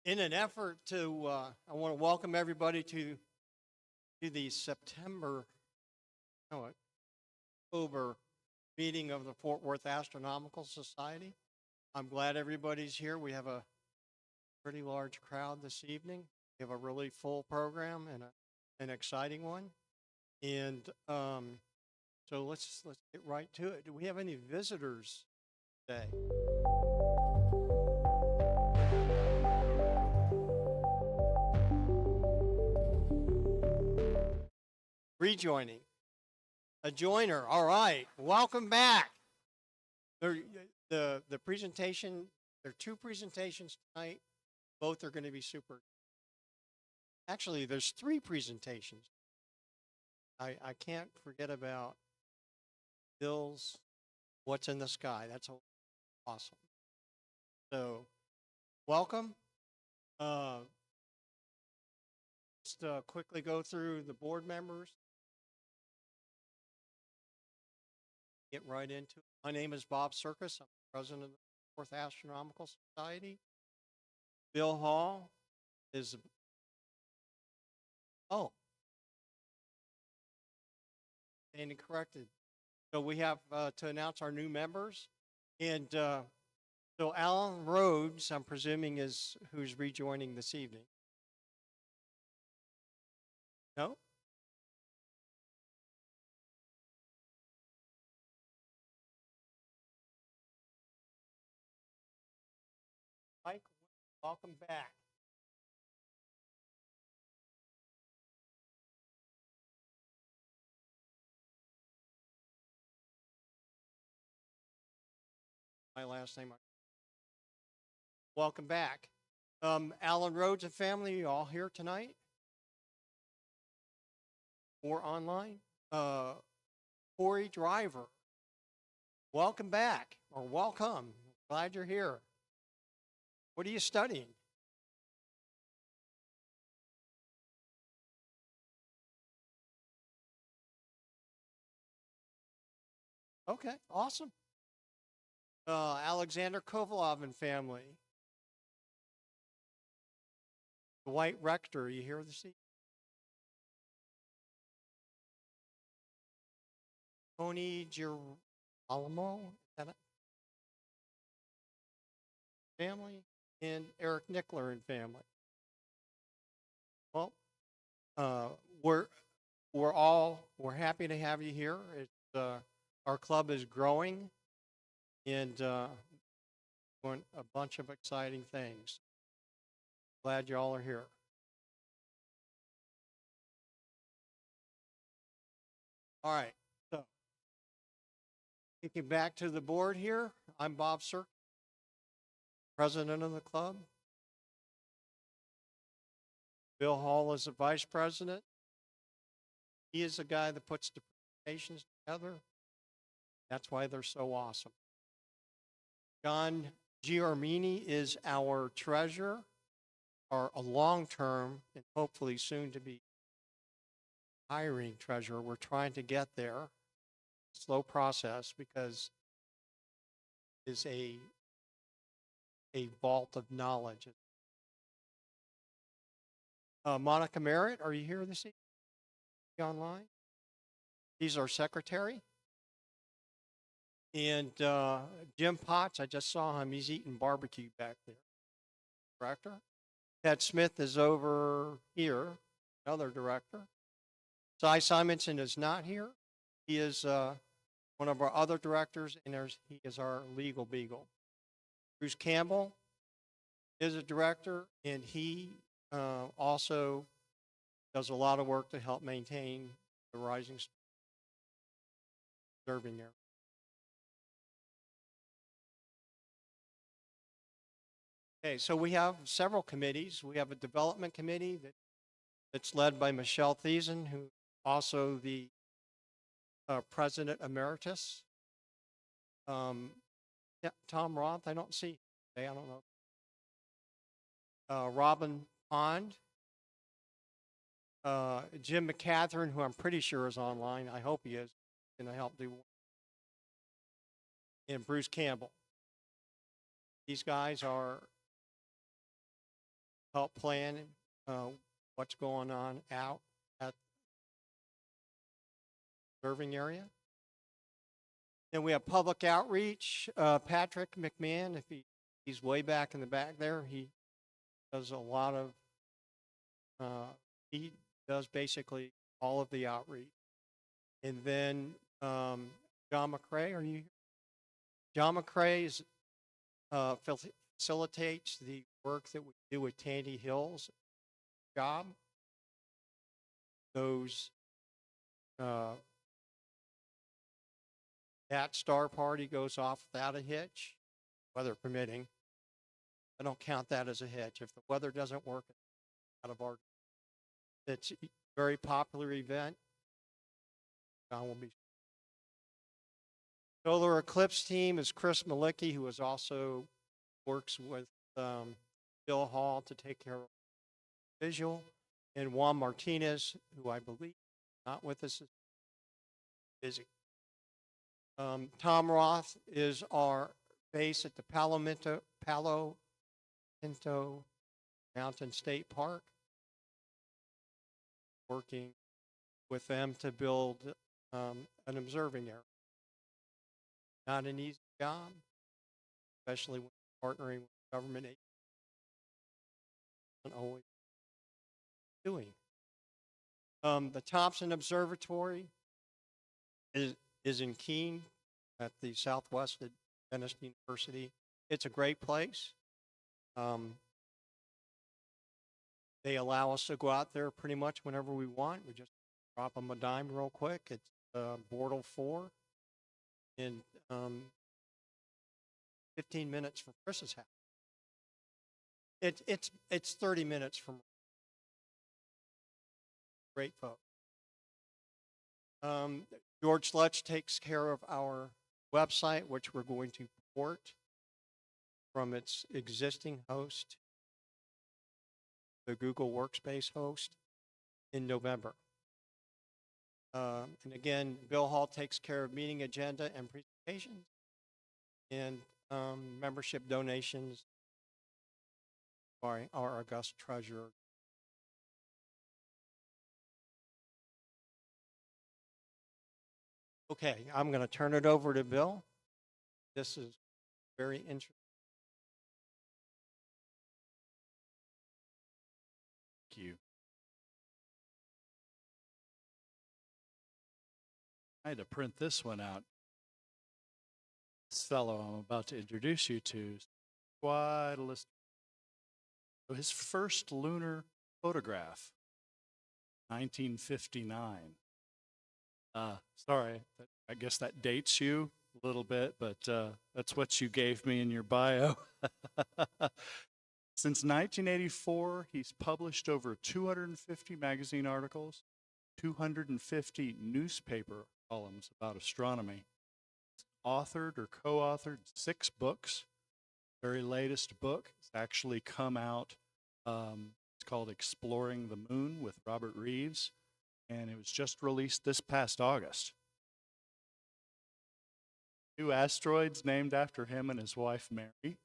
In an effort to, I want to welcome everybody to the September, no, October meeting of the Fort Worth Astronomical Society. I'm glad everybody's here. We have a pretty large crowd this evening. We have a really full program and an exciting one. And so let's get right to it. Do we have any visitors today? Rejoining. A joiner. All right. Welcome back. The presentation, there are two presentations tonight. Both are going to be super. Actually, there's three presentations. I can't forget about Bill's What's in the Sky. That's awesome. So, welcome. Just quickly go through the board members. Get right into it. My name is Bob Sirkis. I'm president of the Fort Worth Astronomical Society. Bill Hall is, standing corrected. So we have to announce our new members. And so Alan Rhodes, I'm presuming, is who's rejoining this evening. No? Mike, welcome back. My last name. Welcome back. Alan Rhodes and family, you all here tonight? Or online? Corey Driver, welcome back, or welcome. Glad you're here. What are you studying? Okay, awesome. Alexander Kovalov and family. Dwight Rector, you here this evening? Tony Girolamo, is that it? Family, and Eric Nickler and family. Well, we're happy to have you here. It's our club is growing and doing a bunch of exciting things. Glad you all are here. All right, so kicking back to the board here, I'm Bob Sirk, president of the club. Bill Hall is the vice president. He is the guy that puts the presentations together. That's why they're so awesome. John Giormini is our treasurer, or a long-term and hopefully soon to be hiring treasurer. We're trying to get there. Slow process because it's a vault of knowledge. Monica Merritt, are you here this evening? Online? He's our secretary. And Jim Potts, I just saw him. He's eating barbecue back there. Director. Ted Smith is over here, another director. Cy Simonson is not here. He is one of our other directors, and he is our legal beagle. Bruce Campbell is a director, and he also does a lot of work to help maintain the rising observing area. Okay, so we have several committees. We have a development committee that's led by Michelle Thiessen, who also the president emeritus. Yeah, Tom Roth, I don't see today. I don't know. Robin Pond, Jim McCatherine, who I'm pretty sure is online. I hope he is. Going to help do. And Bruce Campbell. These guys are help plan what's going on out at the observing area. Then we have public outreach. Patrick McMahon, if he's way back in the back there, he does a lot of, he does basically all of the outreach. And then John McCrae, are you here? John McCrae facilitates the work that we do with Tandy Hills job. Those that star party goes off without a hitch, weather permitting. I don't count that as a hitch. If the weather doesn't work, out of our, it's a very popular event. John will be. Solar Eclipse team is Chris Malicki, who is also works with Bill Hall to take care of visual, and Juan Martinez, who I believe not with us, is busy. Tom Roth is our base at the Palo Pinto Mountain State Park, working with them to build an observing area. Not an easy job, especially when partnering with government agencies. Always doing. The Thompson Observatory is in Keene at the Southwest Adventist University. It's a great place. They allow us to go out there pretty much whenever we want. We just drop them a dime real quick. It's Bortle 4 in 15 minutes from Chris's house. It's 30 minutes from. Great folks. George Lutch takes care of our website, which we're going to port from its existing host, the Google Workspace host, in November. And again, Bill Hall takes care of meeting agenda and presentations, and membership donations by our august treasurer. Okay, I'm going to turn it over to Bill. This is very interesting. Thank you. I had to print this one out. This fellow I'm about to introduce you to is quite a list. So his first lunar photograph, 1959. Sorry, I guess that dates you a little bit, but that's what you gave me in your bio. Since 1984, he's published over 250 magazine articles, 250 newspaper columns about astronomy. He's authored or co-authored 6 books. Very latest book has actually come out. It's called Exploring the Moon with Robert Reeves, and it was just released this past August. 2 asteroids named after him and his wife Mary.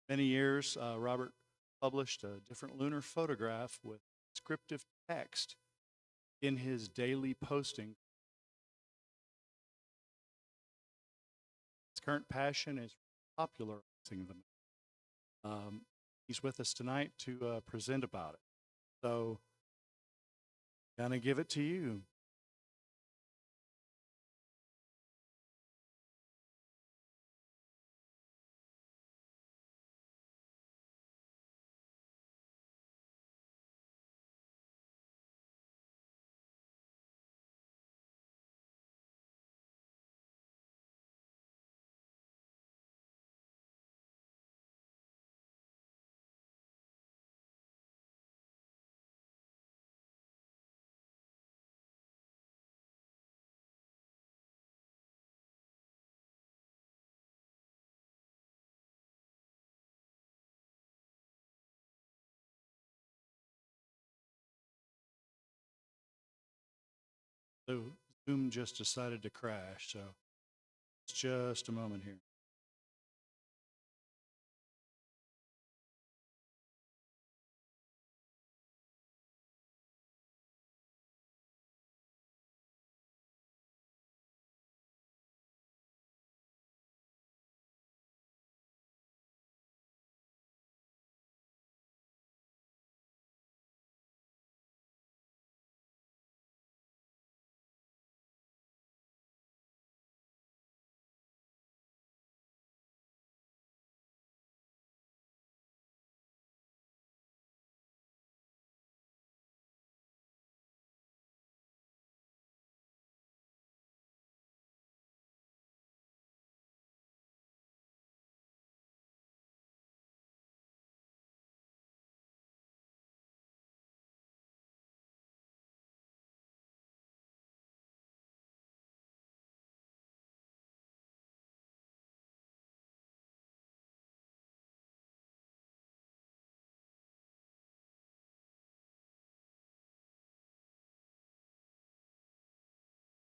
Many years, Robert published a different lunar photograph with descriptive text in his daily posting. His current passion is popularizing them. He's with us tonight to present about it. So, gonna give it to you. So Zoom just decided to crash, so it's just a moment here.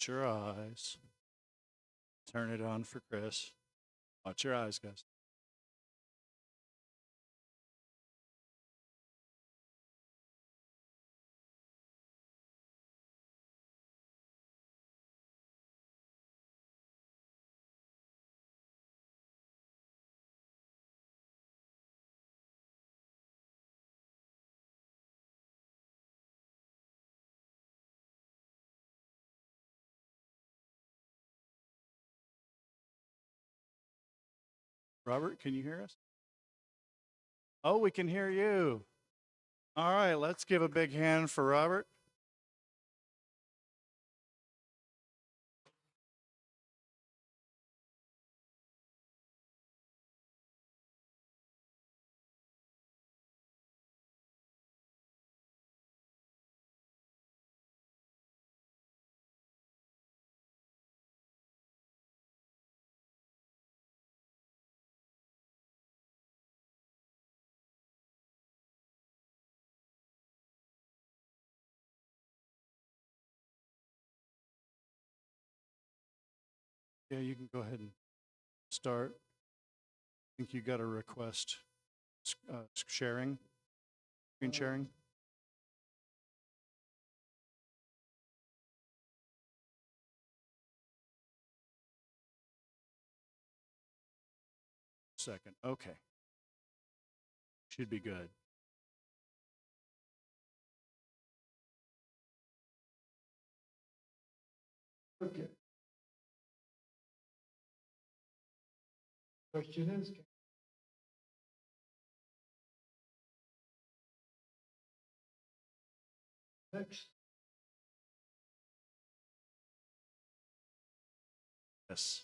Watch your eyes. Turn it on for Chris. Watch your eyes, guys. Robert, can you hear us? Oh, we can hear you. All right, let's give a big hand for Robert. Yeah, you can go ahead and start. I think you got a request sharing, screen sharing. Second, okay. Should be good. Okay. Question is, next. Yes.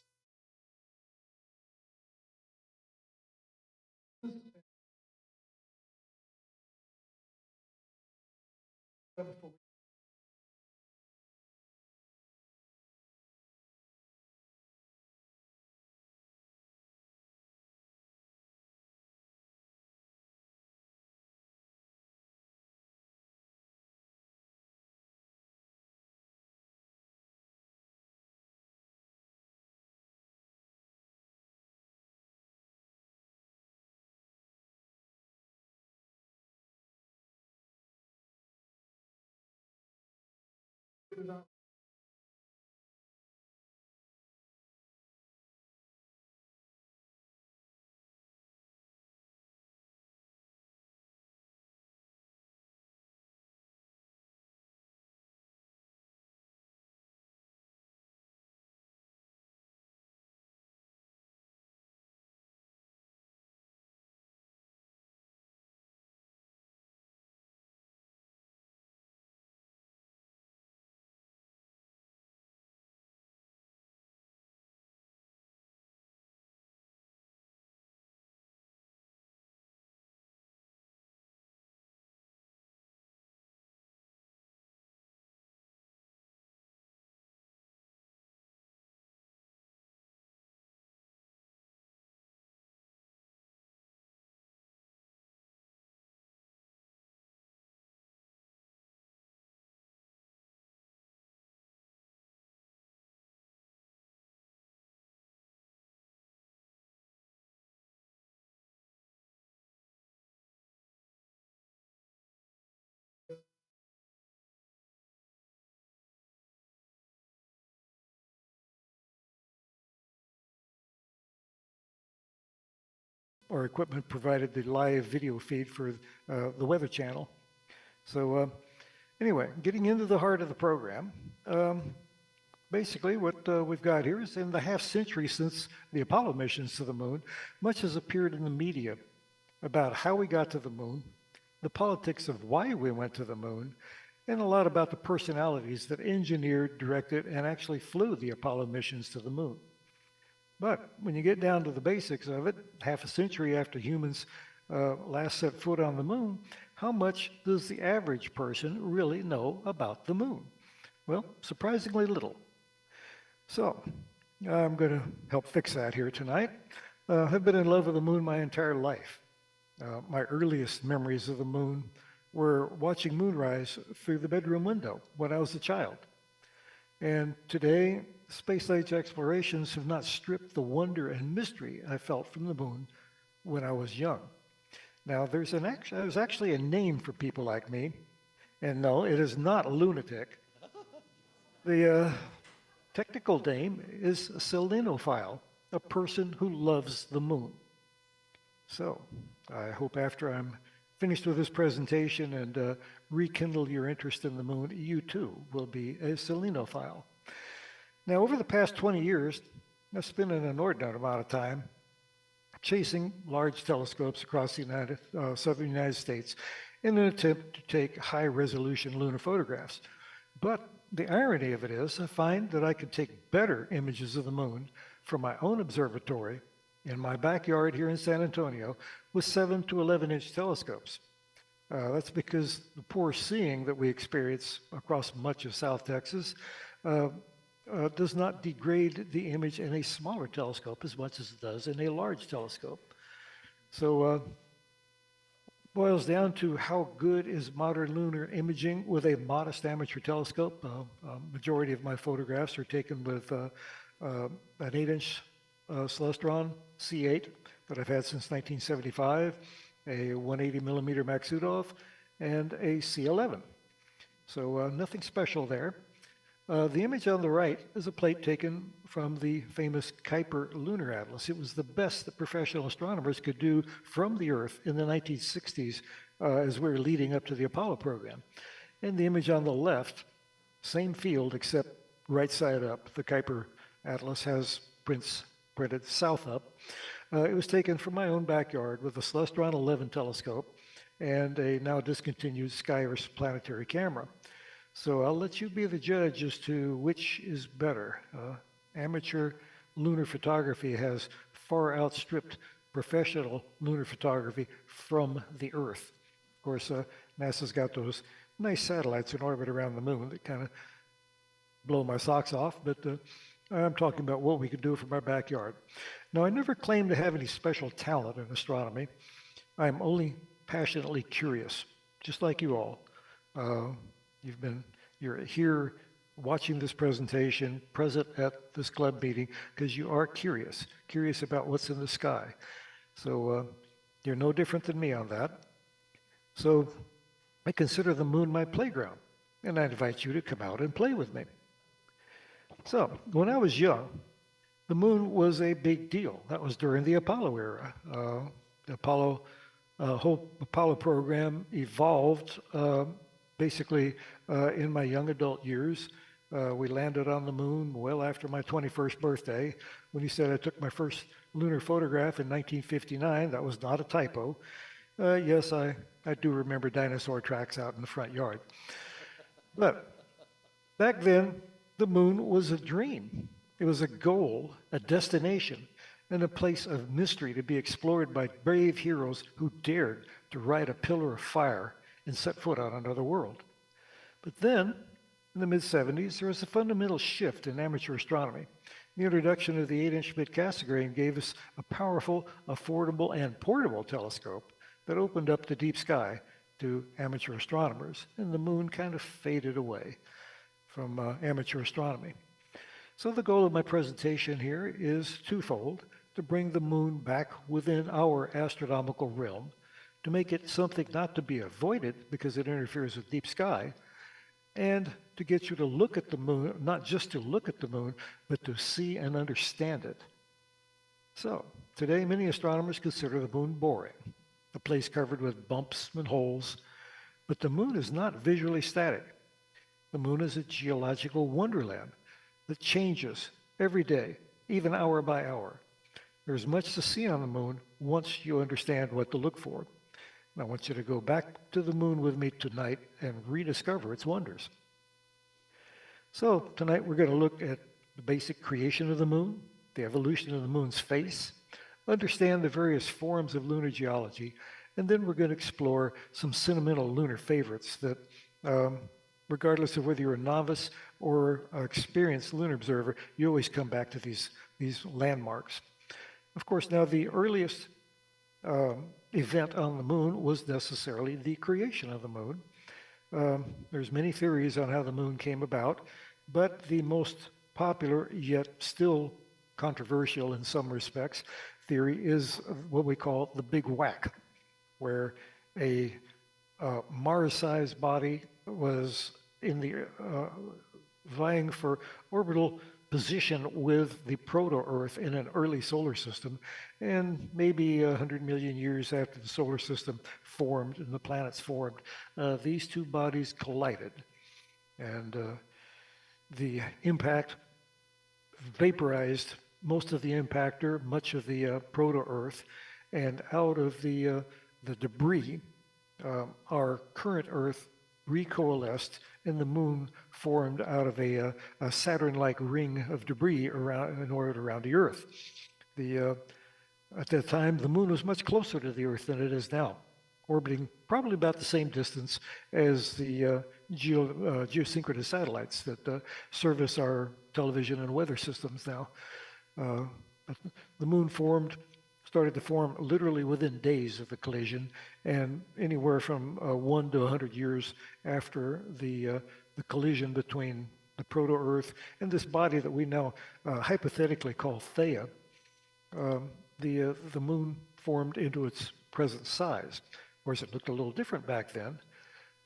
Our equipment provided the live video feed for the Weather Channel. So anyway, getting into the heart of the program, basically what we've got here is in the half century since the Apollo missions to the moon, much has appeared in the media about how we got to the moon, the politics of why we went to the moon, and a lot about the personalities that engineered, directed, and actually flew the Apollo missions to the moon. But when you get down to the basics of it, half a century after humans last set foot on the moon, how much does the average person really know about the moon? Well, surprisingly little. So I'm going to help fix that here tonight. I've been in love with the moon my entire life. My earliest memories of the moon were watching moonrise through the bedroom window when I was a child. And today, space age explorations have not stripped the wonder and mystery I felt from the moon when I was young. Now, there's actually a name for people like me, and no, it is not a lunatic. The technical name is a selenophile, a person who loves the moon. So, I hope after I'm finished with this presentation and rekindle your interest in the moon, you too will be a selenophile. Now, over the past 20 years, I've spent an inordinate amount of time chasing large telescopes across the southern United States in an attempt to take high-resolution lunar photographs. But the irony of it is, I find that I can take better images of the moon from my own observatory in my backyard here in San Antonio with 7 to 11-inch telescopes. That's because the poor seeing that we experience across much of South Texas does not degrade the image in a smaller telescope as much as it does in a large telescope. So boils down to how good is modern lunar imaging with a modest amateur telescope. Majority of my photographs are taken with an 8-inch Celestron C8 that I've had since 1975, a 180 millimeter Maksutov, and a C11. So nothing special there. The image on the right is a plate taken from the famous Kuiper Lunar Atlas. It was the best that professional astronomers could do from the Earth in the 1960s as we were leading up to the Apollo program. And the image on the left, same field except right side up. The Kuiper Atlas has printed south up. It was taken from my own backyard with a Celestron 11 telescope and a now discontinued Skyris planetary camera. So I'll let you be the judge as to which is better. Amateur lunar photography has far outstripped professional lunar photography from the Earth. Of course, NASA's got those nice satellites in orbit around the moon that kind of blow my socks off, but I'm talking about what we can do from our backyard. Now, I never claimed to have any special talent in astronomy. I'm only passionately curious, just like you all. You're here watching this presentation, present at this club meeting, because you are curious about what's in the sky. So you're no different than me on that. So I consider the moon my playground, and I invite you to come out and play with me. So when I was young, the moon was a big deal. That was during the Apollo era. The whole Apollo program evolved basically in my young adult years. We landed on the moon well after my 21st birthday. When you said I took my first lunar photograph in 1959, that was not a typo. Yes, I do remember dinosaur tracks out in the front yard. But back then, the moon was a dream. It was a goal, a destination, and a place of mystery to be explored by brave heroes who dared to ride a pillar of fire and set foot on another world. But then, in the mid-70s, there was a fundamental shift in amateur astronomy. The introduction of the 8-inch Schmidt Cassegrain gave us a powerful, affordable, and portable telescope that opened up the deep sky to amateur astronomers, and the moon kind of faded away from amateur astronomy. So the goal of my presentation here is twofold: to bring the moon back within our astronomical realm, to make it something not to be avoided because it interferes with deep sky, and to get you to look at the moon, not just to look at the moon, but to see and understand it. So today, many astronomers consider the moon boring, a place covered with bumps and holes, but the moon is not visually static. The moon is a geological wonderland that changes every day, even hour by hour. There's much to see on the moon once you understand what to look for. And I want you to go back to the moon with me tonight and rediscover its wonders. So tonight we're going to look at the basic creation of the moon, the evolution of the moon's face, understand the various forms of lunar geology, and then we're going to explore some sentimental lunar favorites that, regardless of whether you're a novice or an experienced lunar observer, you always come back to these landmarks. Of course, now the earliest event on the moon was necessarily the creation of the moon. There's many theories on how the moon came about. But the most popular, yet still controversial in some respects, theory is what we call the Big Whack, where a Mars-sized body was in the vying for orbital position with the proto-Earth in an early solar system, and maybe 100 million years after the solar system formed and the planets formed, these two bodies collided, and the impact vaporized most of the impactor, much of the proto-Earth, and out of the debris, our current Earth recoalesced, and the moon formed out of a Saturn-like ring of debris in orbit around the Earth. At that time, the moon was much closer to the Earth than it is now, orbiting probably about the same distance as the geosynchronous satellites that service our television and weather systems now. The moon started to form literally within days of the collision, and anywhere from 1 to 100 years after the collision between the proto-Earth and this body that we now hypothetically call Theia, the moon formed into its present size. Of course, it looked a little different back then.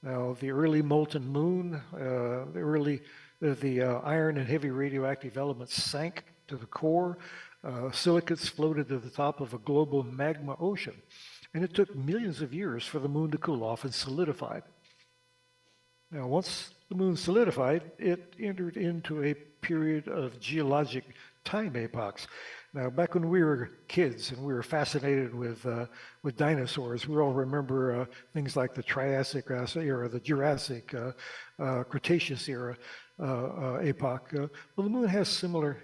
Now, the early molten moon, the iron and heavy radioactive elements sank to the core. Silicates floated to the top of a global magma ocean. And it took millions of years for the moon to cool off and solidify. Now, once the moon solidified, it entered into a period of geologic time epochs. Now, back when we were kids and we were fascinated with dinosaurs, we all remember things like the Triassic era, the Jurassic, Cretaceous era epoch. Well, the moon has similar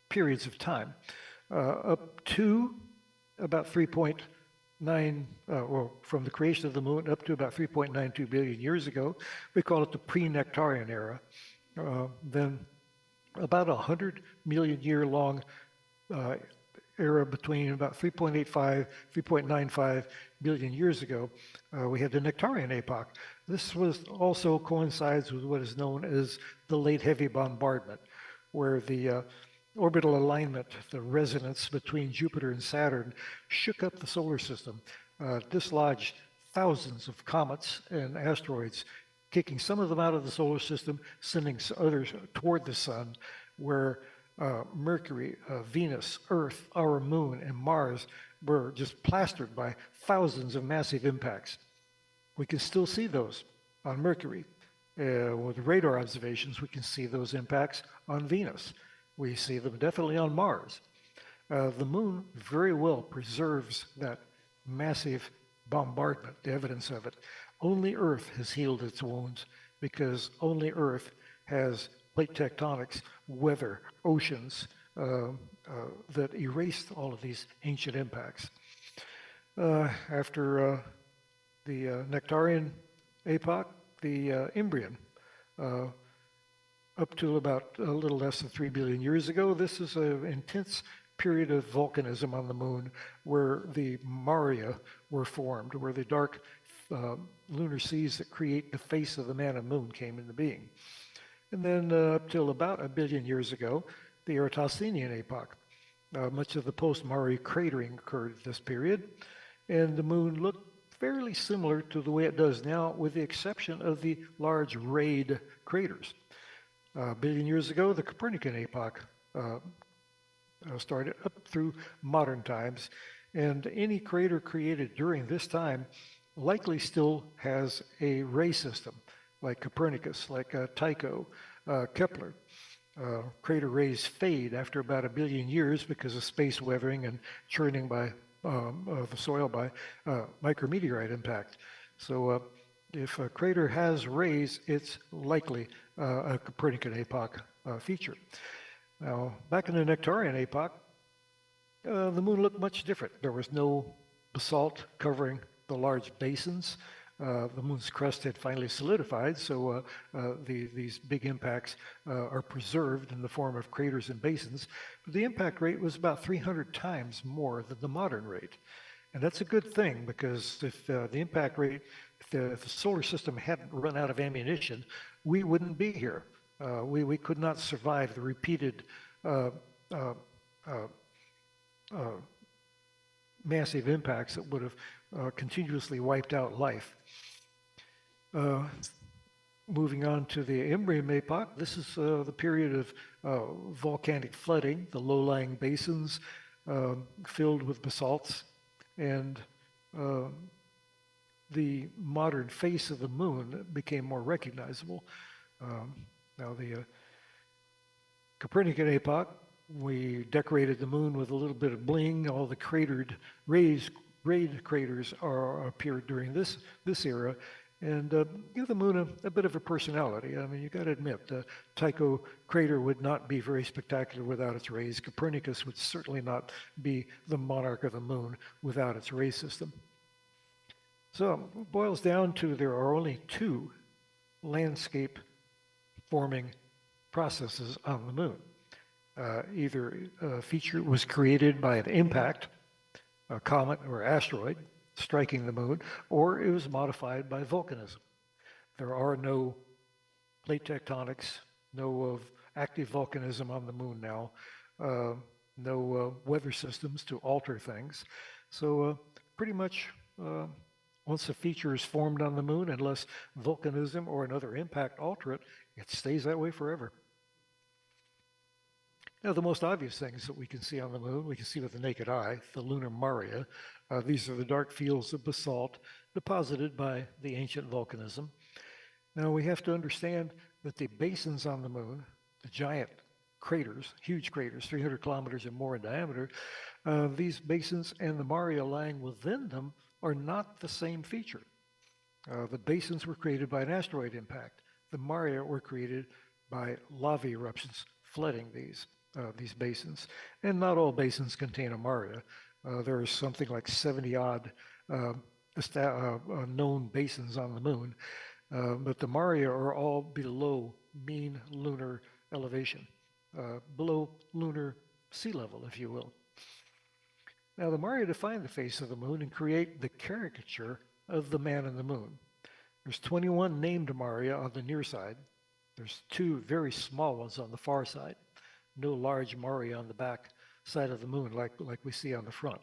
periods of time, up to about 3.9, well, from the creation of the moon up to about 3.92 billion years ago. We call it the pre-Nectarian era. Then about 100 million year long era between about 3.85, 3.95 billion years ago, we had the Nectarian epoch. This also coincides with what is known as the late heavy bombardment, where the orbital alignment, the resonance between Jupiter and Saturn, shook up the solar system, dislodged thousands of comets and asteroids, kicking some of them out of the solar system, sending others toward the sun, where Mercury, Venus, Earth, our moon, and Mars were just plastered by thousands of massive impacts. We can still see those on Mercury. With radar observations, we can see those impacts on Venus. We see them definitely on Mars. The moon very well preserves that massive bombardment, the evidence of it. Only Earth has healed its wounds, because only Earth has plate tectonics, weather, oceans that erased all of these ancient impacts. After the Nectarian epoch, the Imbrian, up to about a little less than 3 billion years ago, this is an intense period of volcanism on the moon, where the Maria were formed, where the dark lunar seas that create the face of the man and moon came into being. And then up till about 1 billion years ago, the Eratosthenian epoch. Much of the post-Mare cratering occurred at this period, and the moon looked fairly similar to the way it does now, with the exception of the large rayed craters. 1 billion years ago, the Copernican epoch started up through modern times, and any crater created during this time likely still has a ray system, like Copernicus, like Tycho, Kepler. Crater rays fade after about 1 billion years because of space weathering and churning by of the soil by micrometeorite impact. So if a crater has rays, it's likely a Copernican epoch feature. Now, back in the Nectarian epoch, the moon looked much different. There was no basalt covering the large basins. The moon's crust had finally solidified, so these big impacts are preserved in the form of craters and basins. But the impact rate was about 300 times more than the modern rate. And that's a good thing, because if the impact rate, if the solar system hadn't run out of ammunition we wouldn't be here. We could not survive the repeated massive impacts that would have continuously wiped out life. Moving on to the Imbrium epoch, this is the period of volcanic flooding, the low-lying basins filled with basalts, and the modern face of the moon became more recognizable. Now the Copernican epoch, we decorated the moon with a little bit of bling. All the cratered raised craters appeared during this era, and give the moon a bit of a personality. I mean, you got to admit, Tycho crater would not be very spectacular without its rays. Copernicus would certainly not be the monarch of the moon without its ray system. So it boils down to there are only two landscape forming processes on the moon. Either a feature was created by an impact, a comet or asteroid striking the moon, or it was modified by volcanism. There are no plate tectonics, no active volcanism on the moon now, no weather systems to alter things. So pretty much once a feature is formed on the moon, unless volcanism or another impact alter it, it stays that way forever. Now, the most obvious things that we can see on the moon, we can see with the naked eye, the lunar maria. These are the dark fields of basalt deposited by the ancient volcanism. Now, we have to understand that the basins on the moon, the giant craters, huge craters, 300 kilometers or more in diameter, these basins and the maria lying within them are not the same feature. The basins were created by an asteroid impact. The maria were created by lava eruptions flooding these basins. And not all basins contain a maria. There are something like 70 odd known basins on the moon, but the maria are all below mean lunar elevation, below lunar sea level, if you will. Now, the maria define the face of the moon and create the caricature of the man in the moon. There's 21 named maria on the near side. There's 2 very small ones on the far side. No large maria on the back side of the moon like we see on the front.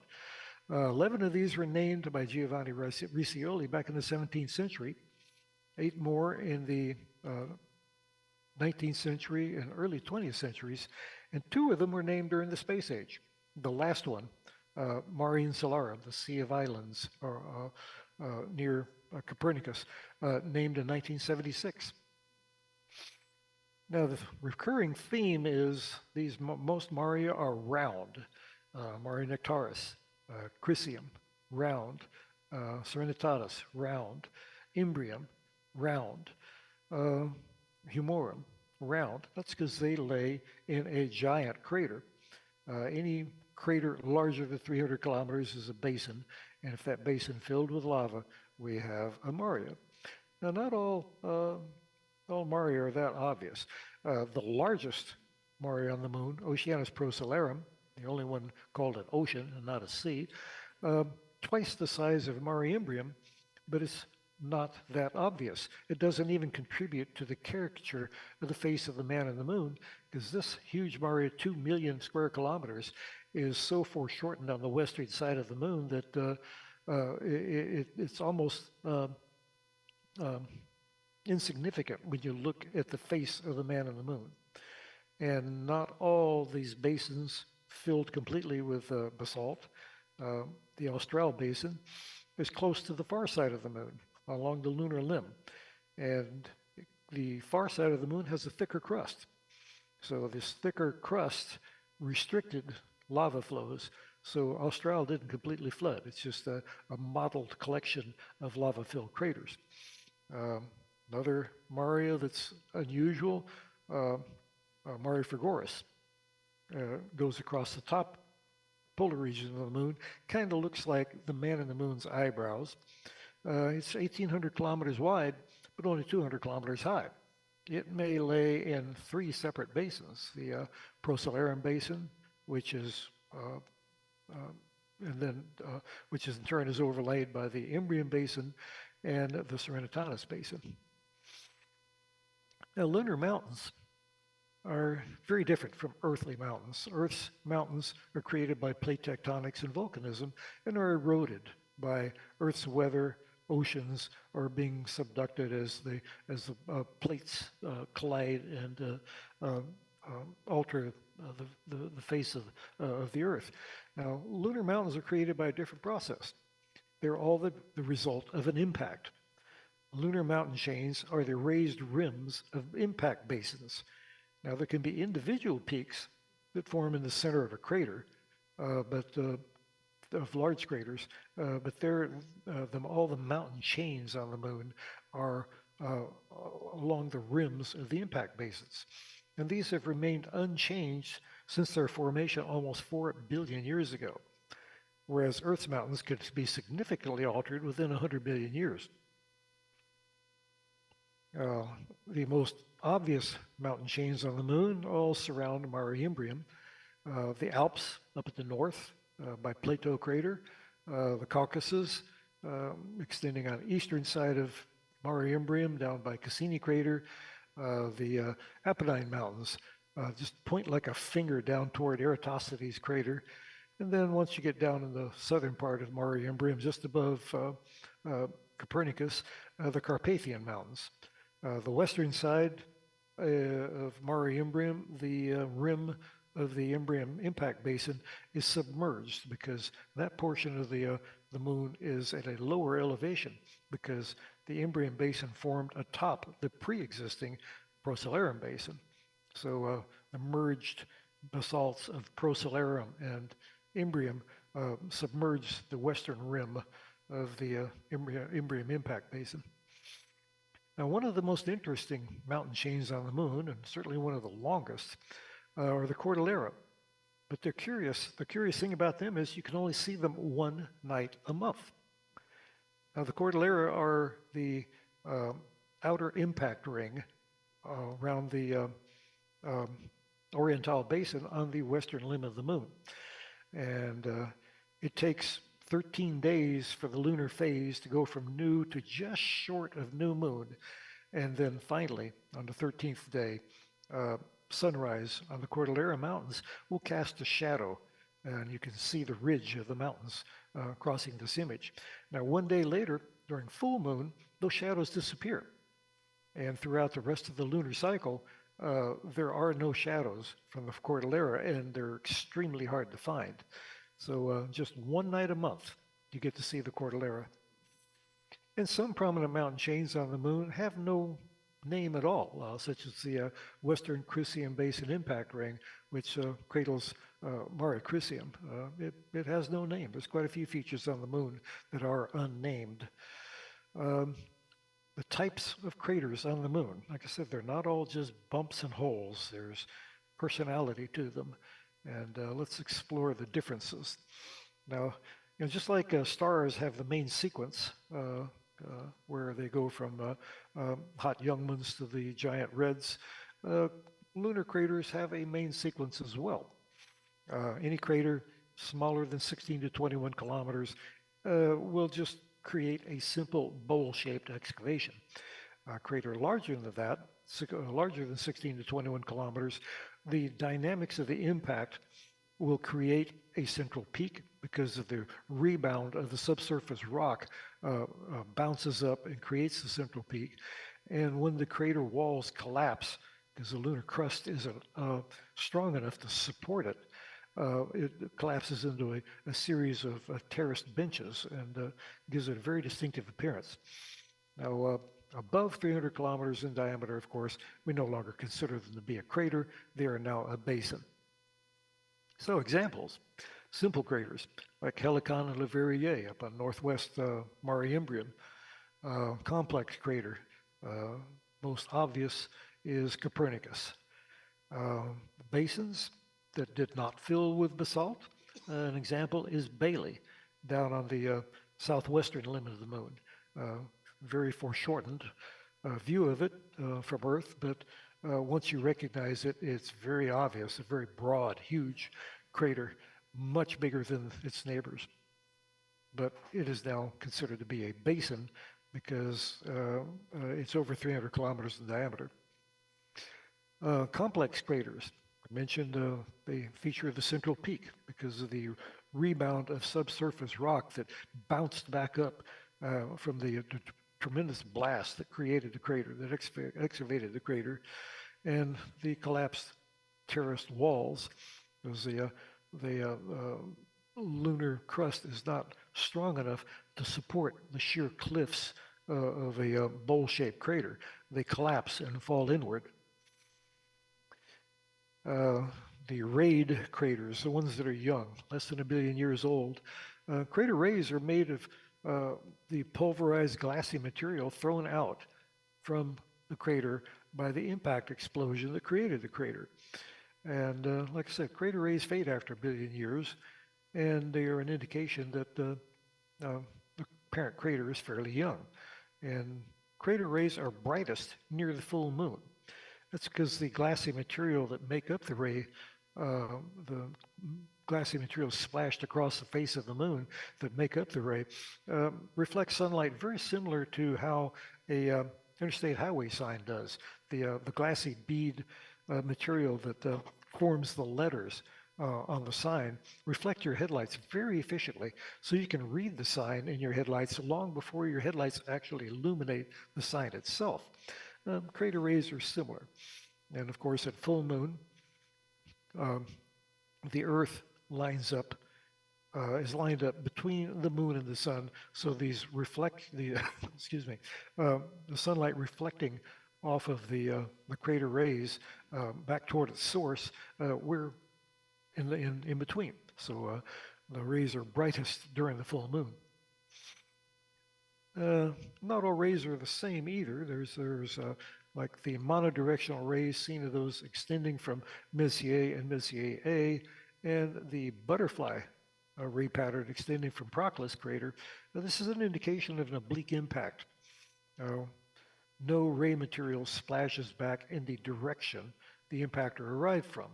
11 of these were named by Giovanni Riccioli back in the 17th century. 8 more in the 19th century and early 20th centuries, and 2 of them were named during the space age. The last one, Mare Insularum, the Sea of Islands, near Copernicus, named in 1976. Now, the recurring theme is these most maria are round. Mare Nectaris, Chrysium, round. Serenitatis, round. Imbrium, round. Humorum, round. That's because they lay in a giant crater. Any crater larger than 300 kilometers is a basin, and if that basin filled with lava, we have a maria. Now, not all maria are that obvious. The largest maria on the moon, Oceanus Procellarum, the only one called an ocean and not a sea, twice the size of Mare Imbrium, but it's not that obvious. It doesn't even contribute to the caricature of the face of the man in the moon, because this huge maria, 2 million square kilometers, is so foreshortened on the western side of the moon that it's almost insignificant when you look at the face of the man in the moon. And not all these basins filled completely with basalt. The Austral Basin is close to the far side of the moon, along the lunar limb. And the far side of the moon has a thicker crust. So this thicker crust restricted lava flows. So Austral didn't completely flood. It's just a modeled collection of lava-filled craters. Another maria that's unusual, Mare Frigoris, goes across the top polar region of the moon, kind of looks like the man in the moon's eyebrows. It's 1,800 kilometers wide, but only 200 kilometers high. It may lay in 3 separate basins, the Procellarum Basin, which is which is in turn is overlaid by the Imbrium Basin and the Serenitatis Basin. Now, lunar mountains are very different from earthly mountains. Earth's mountains are created by plate tectonics and volcanism and are eroded by Earth's weather, oceans, or being subducted as the plates collide and alter the face of the Earth. Now, lunar mountains are created by a different process. They're all the result of an impact. Lunar mountain chains are the raised rims of impact basins. Now, there can be individual peaks that form in the center of a crater, of large craters, but all the mountain chains on the moon are along the rims of the impact basins. And these have remained unchanged since their formation almost 4 billion years ago, whereas Earth's mountains could be significantly altered within 100 billion years. The most obvious mountain chains on the moon all surround Mare Imbrium. The Alps up at the north by Plateau Crater, the Caucasus extending on the eastern side of Mare Imbrium down by Cassini Crater, the Apennine Mountains just point like a finger down toward Eratosthenes Crater. And then once you get down in the southern part of Mare Imbrium, just above Copernicus, the Carpathian Mountains. The western side of Mare Imbrium, the rim of the Imbrium impact basin is submerged because that portion of the moon is at a lower elevation because the Imbrium basin formed atop the pre-existing Procellarum basin. So the merged basalts of Procellarum and Imbrium submerged the western rim of the Imbrium impact basin. Now, one of the most interesting mountain chains on the moon, and certainly one of the longest, are the Cordillera. But they're curious. The curious thing about them is you can only see them one night a month. Now, the Cordillera are the outer impact ring around the Oriental Basin on the western limb of the moon. And it takes 13 days for the lunar phase to go from new to just short of new moon. And then finally, on the 13th day, sunrise on the Cordillera Mountains will cast a shadow. And you can see the ridge of the mountains crossing this image. Now, one day later, during full moon, those shadows disappear. And throughout the rest of the lunar cycle, there are no shadows from the Cordillera, and they're extremely hard to find. So just one night a month, you get to see the Cordillera. And some prominent mountain chains on the moon have no name at all, such as the Western Chrysium Basin Impact Ring, which cradles Mare Crisium. It has no name. There's quite a few features on the moon that are unnamed. The types of craters on the moon, like I said, they're not all just bumps and holes. There's personality to them. And let's explore the differences. Now, just like stars have the main sequence, where they go from hot young moons to the giant reds, lunar craters have a main sequence as well. Any crater smaller than 16 to 21 kilometers will just create a simple bowl-shaped excavation. A crater larger than that, larger than 16 to 21 kilometers, the dynamics of the impact will create a central peak because of the rebound of the subsurface rock bounces up and creates the central peak. And when the crater walls collapse, because the lunar crust isn't strong enough to support it, it collapses into a series of terraced benches and gives it a very distinctive appearance. Now, above 300 kilometers in diameter, of course, we no longer consider them to be a crater. They are now a basin. So examples, simple craters like Helicon and Leverrier up on northwest Mare Imbrium. Complex crater, most obvious is Copernicus. Basins that did not fill with basalt. An example is Bailey down on the southwestern limb of the moon. Very foreshortened view of it from Earth, but once you recognize it, it's very obvious, a very broad, huge crater, much bigger than its neighbors. But it is now considered to be a basin because it's over 300 kilometers in diameter. Complex craters. I mentioned they feature the central peak because of the rebound of subsurface rock that bounced back up from the tremendous blast that created the crater, that excavated the crater, and the collapsed terraced walls. Because the lunar crust is not strong enough to support the sheer cliffs of a bowl-shaped crater. They collapse and fall inward. The rayed craters, the ones that are young, less than 1 billion years old. Crater rays are made of the pulverized glassy material thrown out from the crater by the impact explosion that created the crater. And like I said, crater rays fade after 1 billion years, and they are an indication that the parent crater is fairly young. And crater rays are brightest near the full moon. That's because the glassy material that make up the ray, the glassy material splashed across the face of the moon that make up the ray, reflects sunlight very similar to how a interstate highway sign does. The glassy bead material that forms the letters on the sign reflect your headlights very efficiently, so you can read the sign in your headlights long before your headlights actually illuminate the sign itself. Crater rays are similar. And of course, at full moon, the Earth lines up, is lined up between the moon and the sun. So these reflect the, excuse me, the sunlight reflecting off of the crater rays back toward its source. We're in between. So the rays are brightest during the full moon. Not all rays are the same either. There's like the monodirectional rays, seen of those extending from Messier and Messier A, and the butterfly ray pattern extending from Proclus crater. Now, this is an indication of an oblique impact. No ray material splashes back in the direction the impactor arrived from.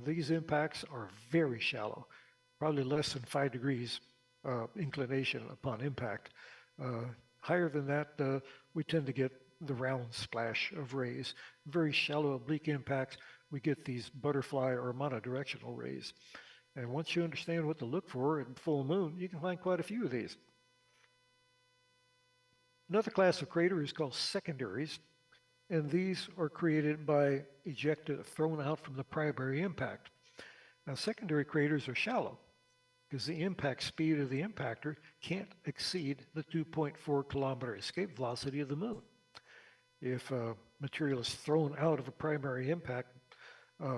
These impacts are very shallow, probably less than 5 degrees inclination upon impact. Higher than that, we tend to get the round splash of rays. Very shallow oblique impacts, we get these butterfly or monodirectional rays. And once you understand what to look for in full moon, you can find quite a few of these. Another class of crater is called secondaries, and these are created by ejecta thrown out from the primary impact. Now, secondary craters are shallow because the impact speed of the impactor can't exceed the 2.4 kilometer escape velocity of the moon. If material is thrown out of a primary impact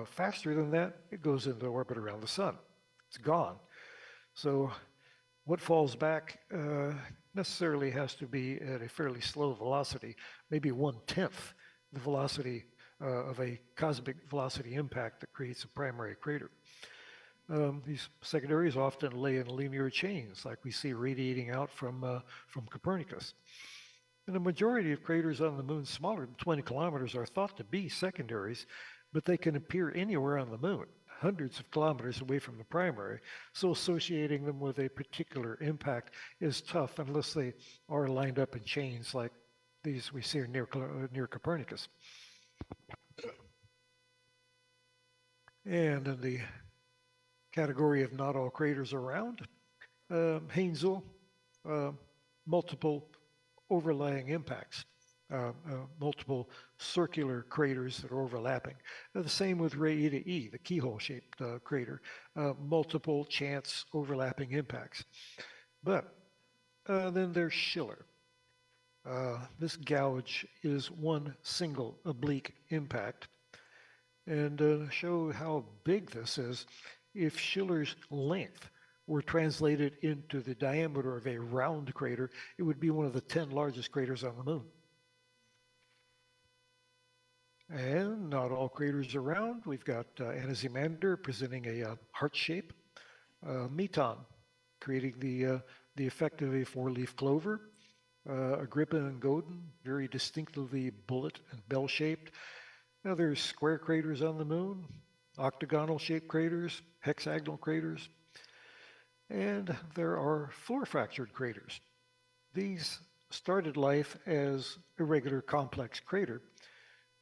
faster than that, it goes into orbit around the sun. It's gone. So what falls back necessarily has to be at a fairly slow velocity, maybe 1/10 the velocity of a cosmic velocity impact that creates a primary crater. These secondaries often lay in linear chains, like we see radiating out from Copernicus. And the majority of craters on the moon smaller than 20 kilometers are thought to be secondaries, but they can appear anywhere on the moon, hundreds of kilometers away from the primary. So associating them with a particular impact is tough unless they are lined up in chains like these we see near Copernicus. And in the category of not all craters around, Hainsel, multiple overlying impacts, multiple circular craters that are overlapping. The same with Ray Eta E, the keyhole-shaped crater, multiple chance overlapping impacts. But then there's Schiller. This gouge is one single oblique impact. And to show how big this is, if Schiller's length were translated into the diameter of a round crater, it would be one of the 10 largest craters on the moon. And not all craters are round. We've got Anaximander presenting a heart shape, Meton creating the effect of a 4-leaf clover, Agrippa and Godin very distinctively bullet and bell-shaped. Now there's square craters on the moon, octagonal-shaped craters, hexagonal craters, and there are floor-fractured craters. These started life as irregular complex crater,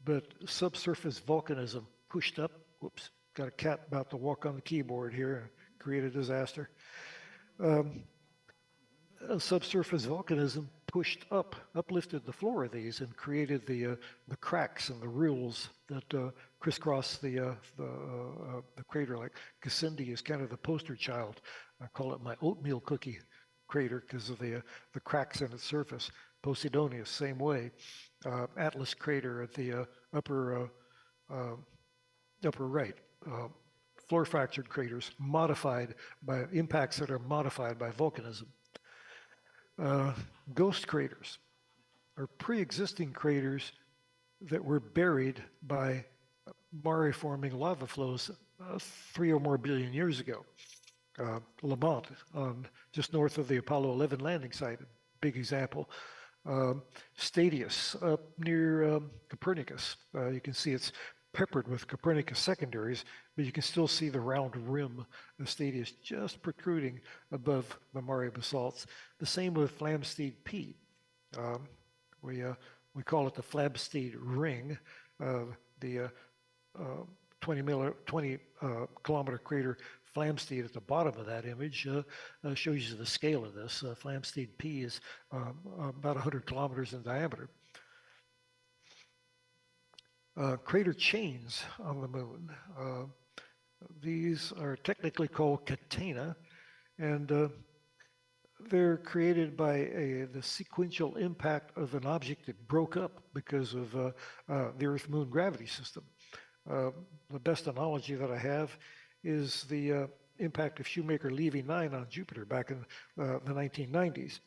but subsurface volcanism pushed up. Whoops, got a cat about to walk on the keyboard here and create a disaster. Subsurface volcanism pushed up, uplifted the floor of these and created the cracks and the rills that crisscross the crater. Like Cassini is kind of the poster child. I call it my oatmeal cookie crater because of the cracks in its surface. Posidonius, same way. Atlas crater at the upper right. Floor fractured craters modified by impacts that are modified by volcanism. Ghost craters are pre-existing craters that were buried by Mare-forming lava flows 3 or more billion years ago. Lamont, just north of the Apollo 11 landing site, big example. Stadius up near Copernicus. You can see it's peppered with Copernicus secondaries, but you can still see the round rim of Stadius just protruding above the Mare basalts. The same with Flamsteed P. We call it the Flamsteed Ring. The 20 kilometer crater Flamsteed at the bottom of that image shows you the scale of this. Flamsteed P is about 100 kilometers in diameter. Crater chains on the moon. These are technically called catena, and they're created by the sequential impact of an object that broke up because of the Earth-Moon gravity system. The best analogy that I have is the impact of Shoemaker-Levy 9 on Jupiter back in the 1990s,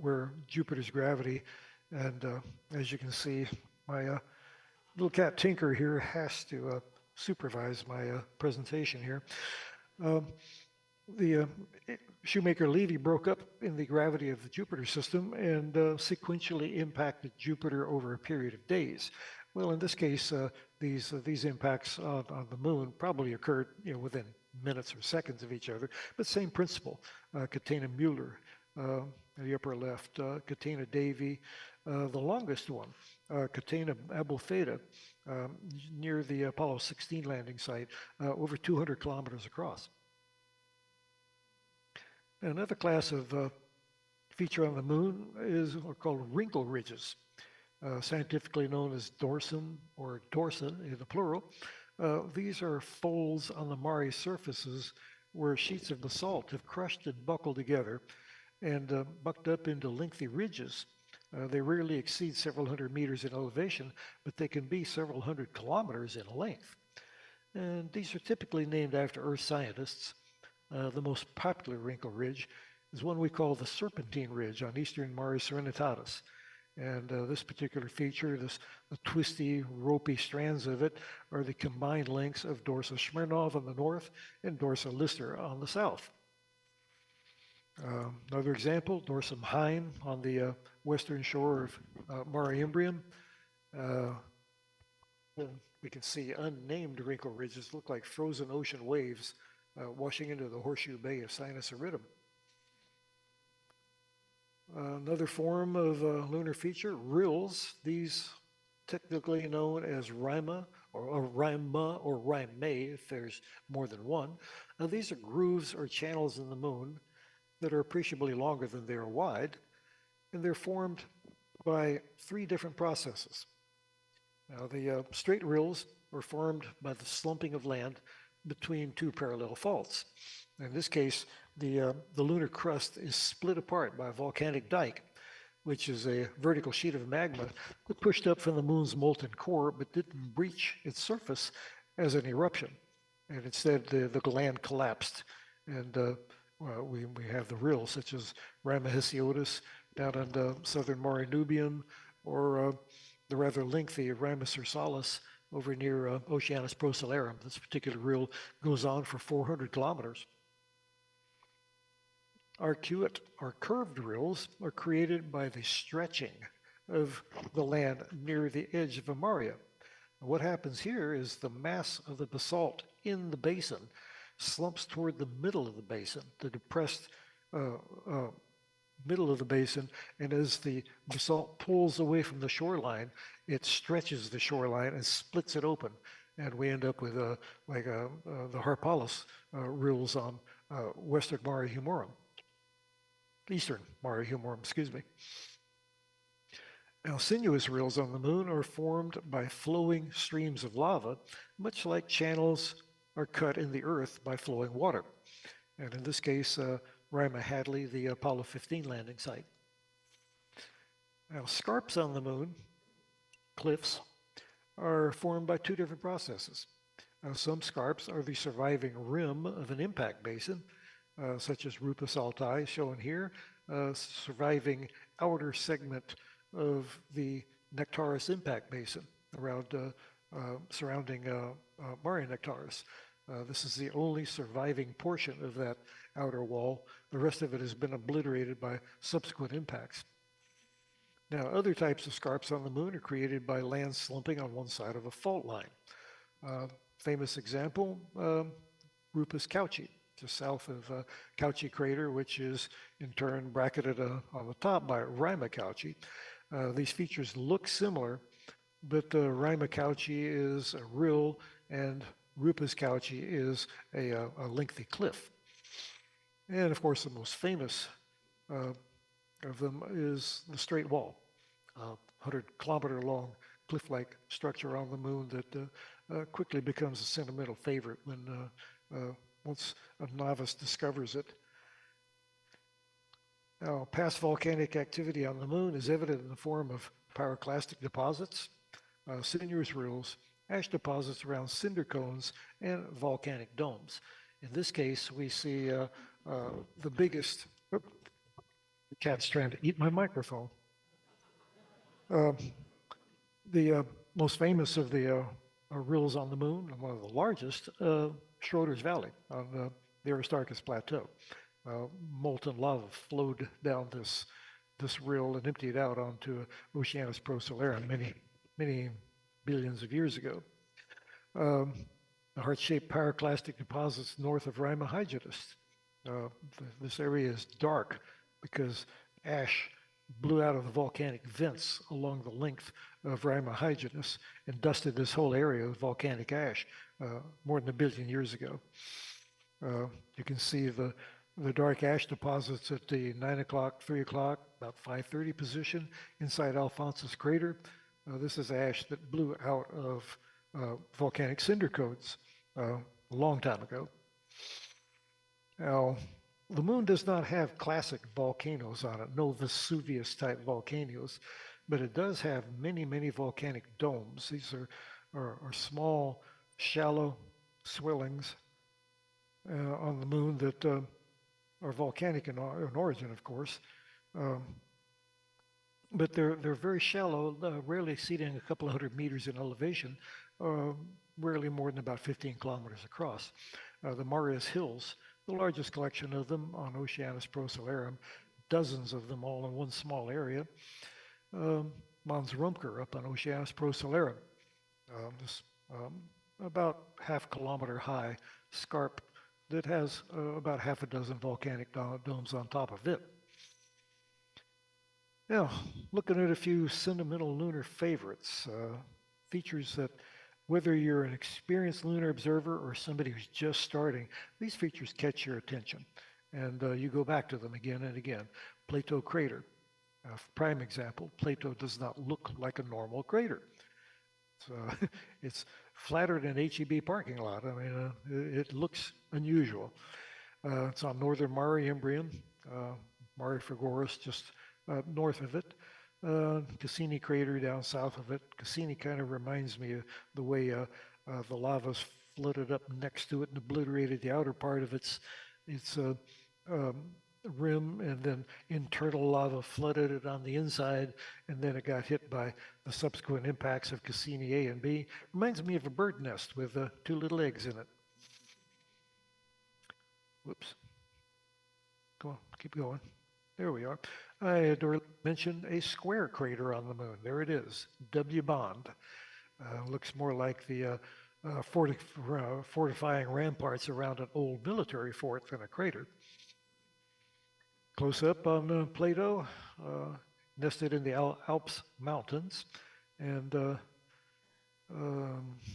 where Jupiter's gravity, and as you can see, my little cat Tinker here has to supervise my presentation here. The Shoemaker-Levy broke up in the gravity of the Jupiter system and sequentially impacted Jupiter over a period of days. Well, in this case, these impacts on the moon probably occurred, within minutes or seconds of each other, but same principle. Catena Mueller, in the upper left, Catena Davy, the longest one, Catena Abulfeda, near the Apollo 16 landing site, over 200 kilometers across. Another class of feature on the moon is what are called wrinkle ridges, scientifically known as dorsum or dorsa in the plural. These are folds on the Mare surfaces where sheets of basalt have crushed and buckled together and bucked up into lengthy ridges. They rarely exceed several hundred meters in elevation, but they can be several hundred kilometers in length. And these are typically named after Earth scientists. The most popular wrinkle ridge is one we call the Serpentine Ridge on eastern Mare Serenitatis. And this particular feature, the twisty, ropey strands of it, are the combined lengths of Dorsa Smirnov on the north and Dorsa Lister on the south. Another example, Dorsum Heim on the western shore of Mare Imbrium. We can see unnamed wrinkle ridges look like frozen ocean waves washing into the horseshoe bay of Sinus Iridum. Another form of lunar feature, rills, these technically known as rima or rime, if there's more than one. Now, these are grooves or channels in the moon that are appreciably longer than they are wide, and they're formed by 3 different processes. Now, the straight rills are formed by the slumping of land between 2 parallel faults. In this case, the lunar crust is split apart by a volcanic dike, which is a vertical sheet of magma that pushed up from the moon's molten core but didn't breach its surface as an eruption. And instead, the land collapsed. And we have the rills, such as Rima Hesiotis down on southern Mare Nubium, or the rather lengthy Rima Cirsalis over near Oceanus Procellarum. This particular rill goes on for 400 kilometers. Arcuate or curved rills are created by the stretching of the land near the edge of a maria. What happens here is the mass of the basalt in the basin slumps toward the middle of the basin, the depressed middle of the basin, and as the basalt pulls away from the shoreline, it stretches the shoreline and splits it open. And we end up with the Harpalis rills on western Mare Humorum, eastern Mare Humorum, excuse me. Now, sinuous rills on the moon are formed by flowing streams of lava, much like channels are cut in the earth by flowing water. And in this case, Rima Hadley, the Apollo 15 landing site. Now, scarps on the moon, cliffs, are formed by two different processes. Some scarps are the surviving rim of an impact basin, such as Rupus Altai, shown here, surviving outer segment of the Nectaris impact basin around surrounding Mare Nectaris. This is the only surviving portion of that outer wall. The rest of it has been obliterated by subsequent impacts. Now, other types of scarps on the moon are created by land slumping on one side of a fault line. Famous example, Rupus Cauchy, just south of Cauchy crater, which is in turn bracketed on the top by Rima Cauchy. These features look similar, but Rima Cauchy is a rill and Rupus Cauchy is a lengthy cliff. And of course, the most famous of them is the Straight Wall, 100-kilometer long cliff-like structure on the moon that quickly becomes a sentimental favorite when once a novice discovers it. Now, past volcanic activity on the moon is evident in the form of pyroclastic deposits, sinuous rills, ash deposits around cinder cones, and volcanic domes. In this case, we see the biggest. The cat's trying to eat my microphone. The most famous of the rills on the moon, and one of the largest, Schroeder's Valley on the Aristarchus Plateau. Molten lava flowed down this rill and emptied out onto Oceanus Procellarum many billions of years ago. The heart-shaped pyroclastic deposits north of Rima Hyginus. This area is dark because ash blew out of the volcanic vents along the length of Rima Hyginus and dusted this whole area with volcanic ash more than 1 billion years ago. You can see the dark ash deposits at the 9 o'clock, 3 o'clock, about 5:30 position inside Alphonsus crater. This is ash that blew out of volcanic cinder cones a long time ago. Now, the moon does not have classic volcanoes on it, no Vesuvius-type volcanoes, but it does have many, many volcanic domes. These are small, shallow swellings on the moon that are volcanic in origin, of course. But they're very shallow, rarely exceeding a couple of 100 meters in elevation, rarely more than about 15 kilometers across. The Marius Hills, the largest collection of them on Oceanus Procellarum, dozens of them all in one small area. Mons Rumker up on Oceanus Procellarum, this about half-kilometer high scarp that has about half a dozen volcanic domes on top of it. Now, looking at a few sentimental lunar favorites, features that whether you're an experienced lunar observer or somebody who's just starting, these features catch your attention. And you go back to them again and again. Plato crater, prime example. Plato does not look like a normal crater. It's flatter than an HEB parking lot. I mean, it looks unusual. It's on northern Mare Imbrium, Mare Frigoris just north of it. Cassini crater down south of it. Cassini kind of reminds me of the way the lava's flooded up next to it and obliterated the outer part of its rim, and then internal lava flooded it on the inside, and then it got hit by the subsequent impacts of Cassini A and B. Reminds me of a bird nest with 2 little eggs in it. Whoops. Go on, keep going. There we are. I had already mentioned a square crater on the moon. There it is, W Bond. Looks more like the fortifying ramparts around an old military fort than a crater. Close up on Plato, nested in the Alps mountains. And um,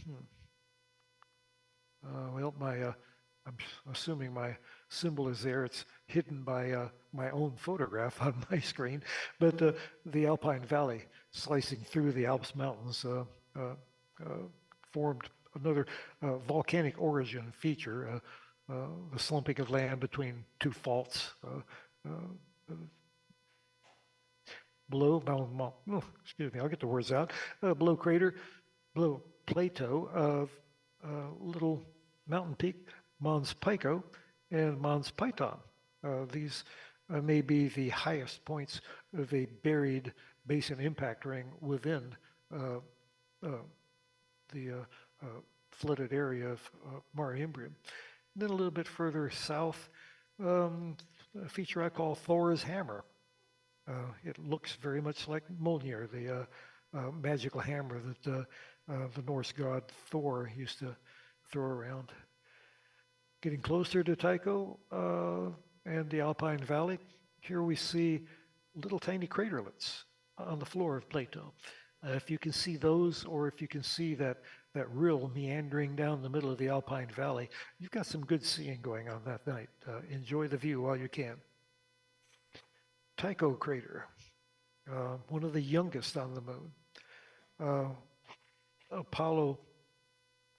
hmm, well, I'm assuming my symbol is there. It's hidden by my own photograph on my screen. But the Alpine Valley slicing through the Alps Mountains uh, formed another volcanic origin feature, the slumping of land between two faults. Below, excuse me, I'll get the words out. Below crater, below plateau of little mountain peak, Mons Pico and Mons Piton. These may be the highest points of a buried basin impact ring within uh, uh, the flooded area of Mare Imbrium. Then a little bit further south, a feature I call Thor's Hammer. It looks very much like Mjolnir, the magical hammer that the Norse god Thor used to throw around. Getting closer to Tycho and the Alpine Valley, here we see little tiny craterlets on the floor of Plato. If you can see those, or if you can see that rill meandering down the middle of the Alpine Valley, you've got some good seeing going on that night. Enjoy the view while you can. Tycho crater, one of the youngest on the moon. Apollo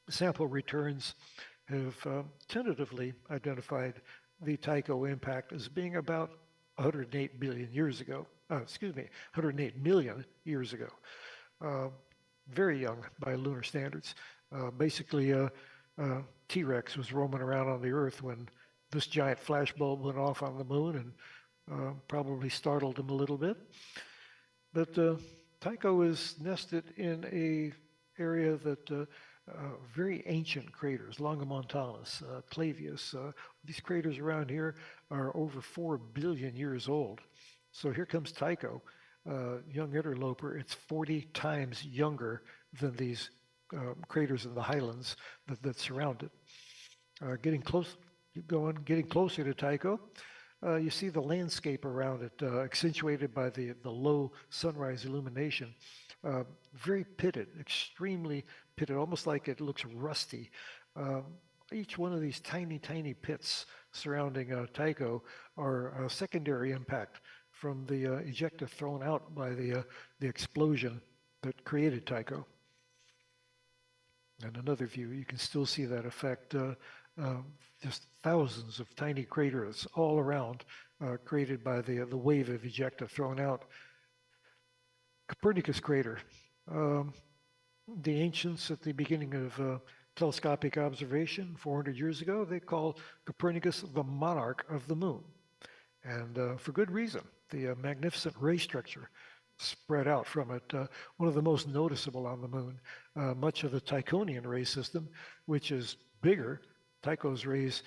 sample returns have tentatively identified the Tycho impact as being about 108 billion years ago. 108 million years ago. Very young by lunar standards. Basically, T-Rex was roaming around on the Earth when this giant flashbulb went off on the moon and probably startled him a little bit. But Tycho is nested in a area that very ancient craters, Longomontanus, Clavius. These craters around here are over 4 billion years old. So here comes Tycho, young interloper. It's 40 times younger than these craters in the highlands that surround it. Getting close, keep going, getting closer to Tycho. You see the landscape around it, accentuated by the low sunrise illumination. Very pitted, extremely pitted, almost like it looks rusty. Each one of these tiny, tiny pits surrounding Tycho are a secondary impact from the ejecta thrown out by the explosion that created Tycho. And another view, you can still see that effect. Just thousands of tiny craters all around, created by the wave of ejecta thrown out. Copernicus crater. The ancients at the beginning of telescopic observation 400 years ago, they called Copernicus the monarch of the moon. And for good reason. The magnificent ray structure spread out from it, one of the most noticeable on the moon. Much of the Tychonian ray system, which is bigger. Tycho's rays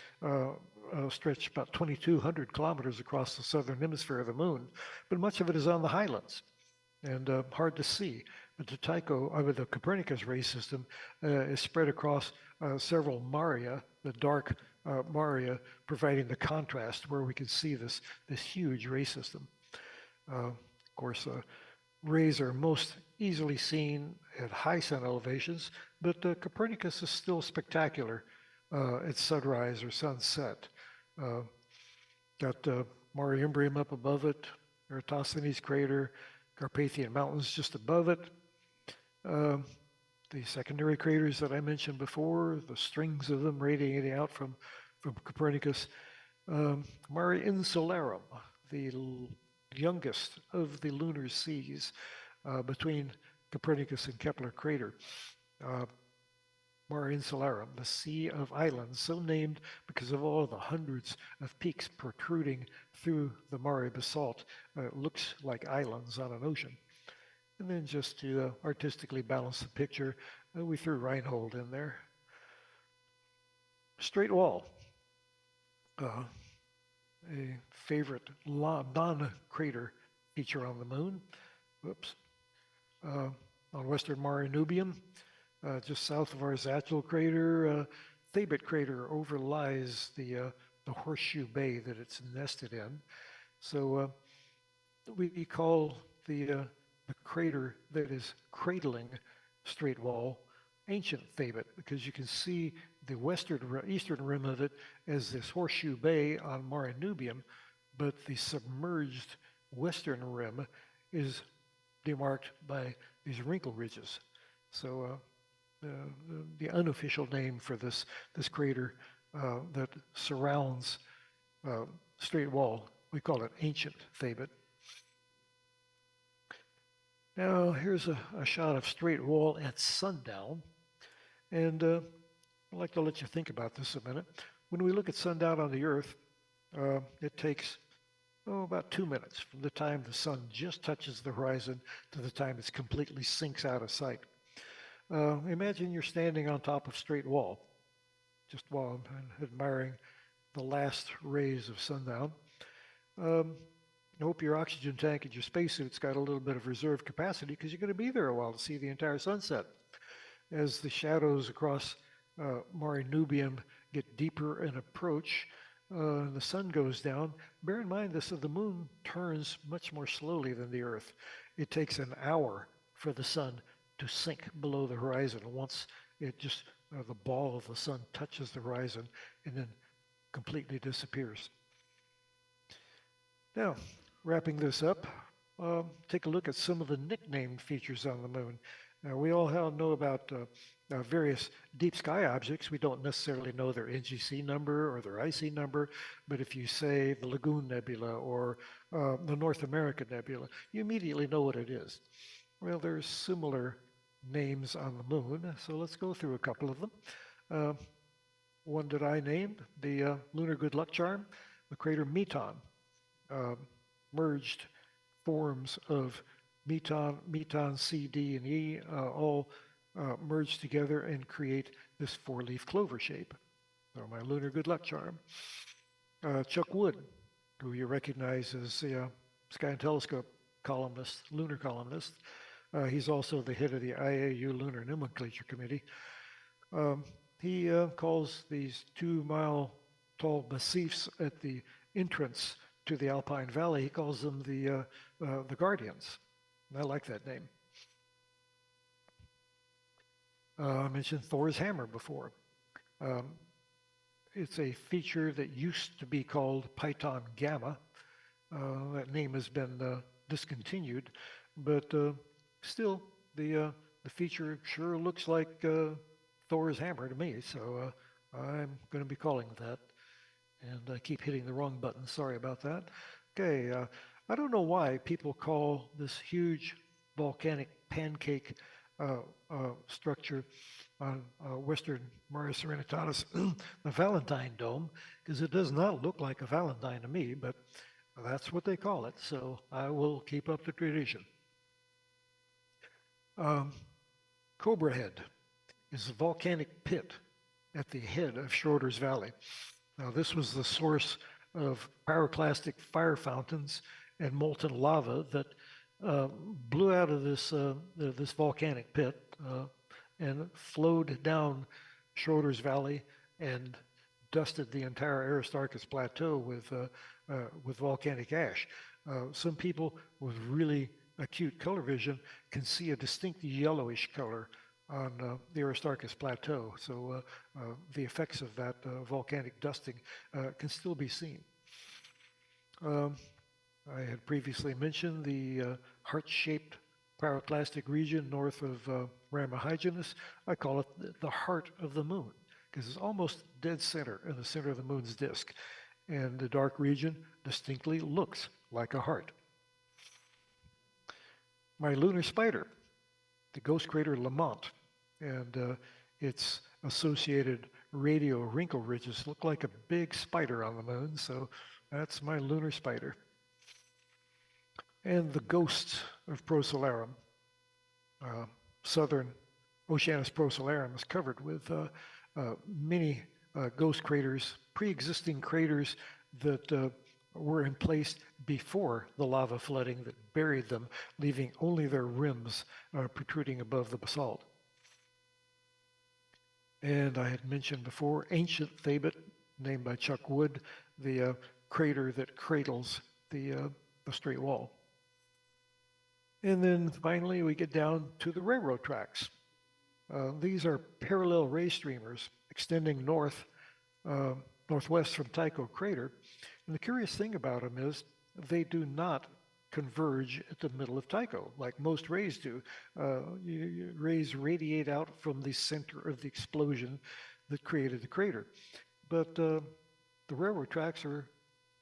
stretch about 2,200 kilometers across the southern hemisphere of the moon, but much of it is on the highlands and hard to see. But the Copernicus ray system is spread across several maria, the dark maria, providing the contrast where we can see this huge ray system. Of course, rays are most easily seen at high sun elevations, but Copernicus is still spectacular at sunrise or sunset. Got Mare Imbrium up above it, Eratosthenes crater, Carpathian Mountains just above it. The secondary craters that I mentioned before, the strings of them radiating out from Copernicus. Mare Insularum, the youngest of the lunar seas between Copernicus and Kepler crater. Mare Insularum, the Sea of Islands, so named because of all the hundreds of peaks protruding through the Mare basalt. It looks like islands on an ocean. And then just to artistically balance the picture, we threw Reinhold in there. Straight wall, a favorite non-crater feature on the moon. Whoops. On western Mare Nubium, just south of our Zatchel crater, Thabit crater overlies the horseshoe bay that it's nested in. So we call the the crater that is cradling Straight Wall, ancient Thabit, because you can see the eastern rim of it as this horseshoe bay on Mare Nubium, but the submerged western rim is demarked by these wrinkle ridges. So the unofficial name for this crater that surrounds Straight Wall, we call it ancient Thabit. Now here's a shot of Straight Wall at sundown, and I'd like to let you think about this a minute. When we look at sundown on the Earth, it takes about 2 minutes from the time the sun just touches the horizon to the time it completely sinks out of sight. Imagine you're standing on top of Straight Wall, just while I'm admiring the last rays of sundown. I hope your oxygen tank and your spacesuit's got a little bit of reserve capacity, because you're going to be there a while to see the entire sunset. As the shadows across Mare Nubium get deeper and approach, the sun goes down. Bear in mind this, the moon turns much more slowly than the Earth. It takes an hour for the sun to sink below the horizon once it just, the ball of the sun touches the horizon and then completely disappears. Now, wrapping this up, take a look at some of the nicknamed features on the moon. Now, we all know about various deep sky objects. We don't necessarily know their NGC number or their IC number, but if you say the Lagoon Nebula or the North American Nebula, you immediately know what it is. Well, there's similar names on the moon, so let's go through a couple of them. One that I named, the Lunar Good Luck Charm, the crater Meton. Merged forms of Meton C, D, and E all merge together and create this four-leaf clover shape. So my Lunar Good Luck Charm. Chuck Wood, who you recognize as the Sky and Telescope columnist, lunar columnist. He's also the head of the IAU Lunar Nomenclature Committee. He calls these 2-mile-tall massifs at the entrance to the Alpine Valley, he calls them the Guardians. I like that name. I mentioned Thor's hammer before. It's a feature that used to be called Python Gamma. That name has been discontinued, but still the feature sure looks like Thor's hammer to me, so I'm going to be calling it that. And I keep hitting the wrong button. Sorry about that. Okay, I don't know why people call this huge volcanic pancake structure on western Mare Serenitatis the Valentine Dome, because it does not look like a Valentine to me, but that's what they call it, so I will keep up the tradition. Cobra Head is a volcanic pit at the head of Schroeder's Valley. Now, this was the source of pyroclastic fire fountains and molten lava that blew out of this volcanic pit and flowed down Schroeder's Valley and dusted the entire Aristarchus Plateau with volcanic ash. Some people with really acute color vision can see a distinct yellowish color on the Aristarchus Plateau. So the effects of that volcanic dusting can still be seen. I had previously mentioned the heart-shaped pyroclastic region north of Ramahygenes. I call it the heart of the moon, because it's almost dead center in the center of the moon's disk. And the dark region distinctly looks like a heart. My lunar spider, the ghost crater Lamont, and its associated radio wrinkle ridges look like a big spider on the moon, so that's my lunar spider. And the ghosts of Procelarum. Southern Oceanus Procelarum is covered with many ghost craters, pre-existing craters that were in place before the lava flooding that buried them, leaving only their rims protruding above the basalt. And I had mentioned before, ancient Thabit, named by Chuck Wood, the crater that cradles the Straight Wall. And then finally, we get down to the railroad tracks. These are parallel ray streamers extending northwest from Tycho crater. And the curious thing about them is they do not converge at the middle of Tycho like most rays do. Rays radiate out from the center of the explosion that created the crater. But the railroad tracks are,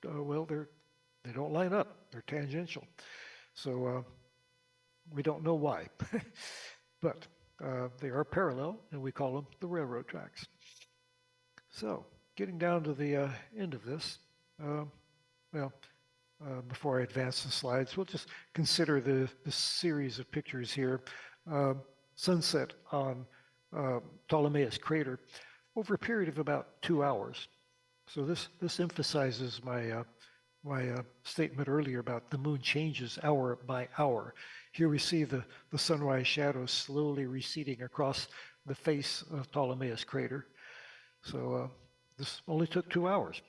they don't line up. They're tangential. So we don't know why. But they are parallel, and we call them the railroad tracks. So, getting down to the end of this, before I advance the slides, we'll just consider the series of pictures here. Sunset on Ptolemaeus crater over a period of about 2 hours. So this emphasizes my statement earlier about the moon changes hour by hour. Here we see the sunrise shadows slowly receding across the face of Ptolemaeus crater. So this only took 2 hours.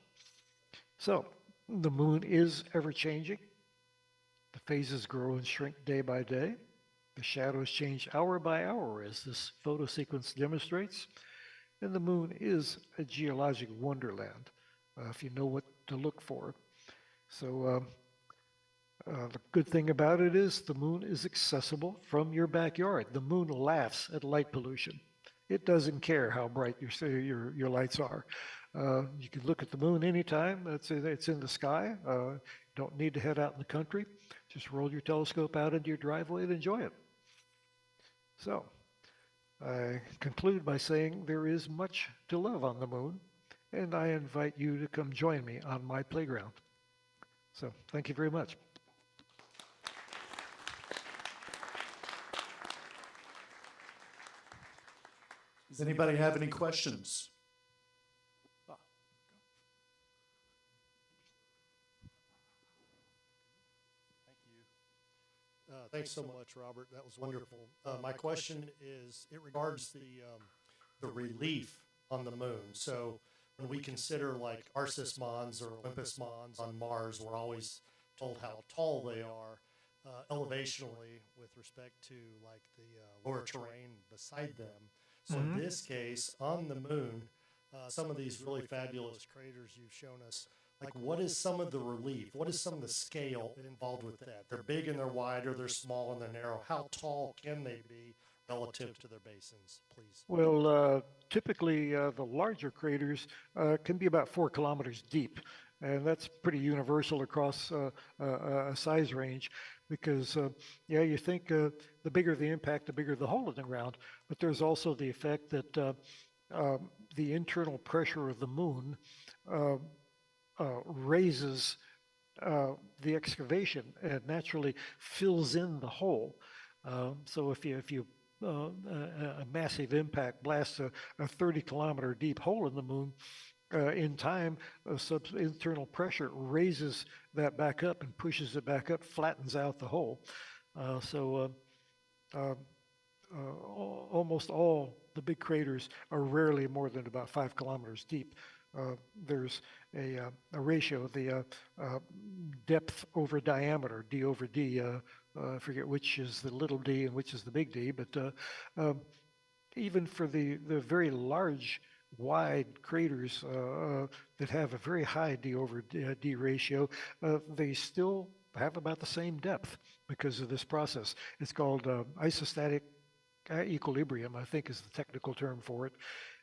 So the moon is ever changing. The phases grow and shrink day by day. The shadows change hour by hour, as this photo sequence demonstrates. And the moon is a geologic wonderland, if you know what to look for. So the good thing about it is the moon is accessible from your backyard. The moon laughs at light pollution. It doesn't care how bright your lights are. You can look at the moon anytime. It's in the sky. Don't need to head out in the country. Just roll your telescope out into your driveway and enjoy it. So I conclude by saying there is much to love on the moon, and I invite you to come join me on my playground. So thank you very much. Does anybody have any questions? Thanks so much, Robert. That was wonderful. My question is, it regards the relief on the moon. So when we consider like Arcis Mons or Olympus Mons on Mars, we're always told how tall they are elevationally with respect to like the lower terrain beside them. So in this case, on the moon, some of these really fabulous craters you've shown us, like what is some of the relief? What is some of the scale involved with that? They're big and they're wide, or they're small and they're narrow. How tall can they be relative to their basins, please? Well, typically the larger craters can be about 4 kilometers deep, and that's pretty universal across a size range because, you think the bigger the impact, the bigger the hole in the ground, but there's also the effect that the internal pressure of the moon raises the excavation and naturally fills in the hole. So if you a massive impact blasts a 30-kilometer deep hole in the moon, in time, internal pressure raises that back up and pushes it back up, flattens out the hole. Almost all the big craters are rarely more than about 5 kilometers deep. There's a ratio, the depth over diameter, D over D. I forget which is the little d and which is the big D, but even for the very large, wide craters that have a very high D over D ratio, they still have about the same depth because of this process. It's called isostatic equilibrium, I think is the technical term for it.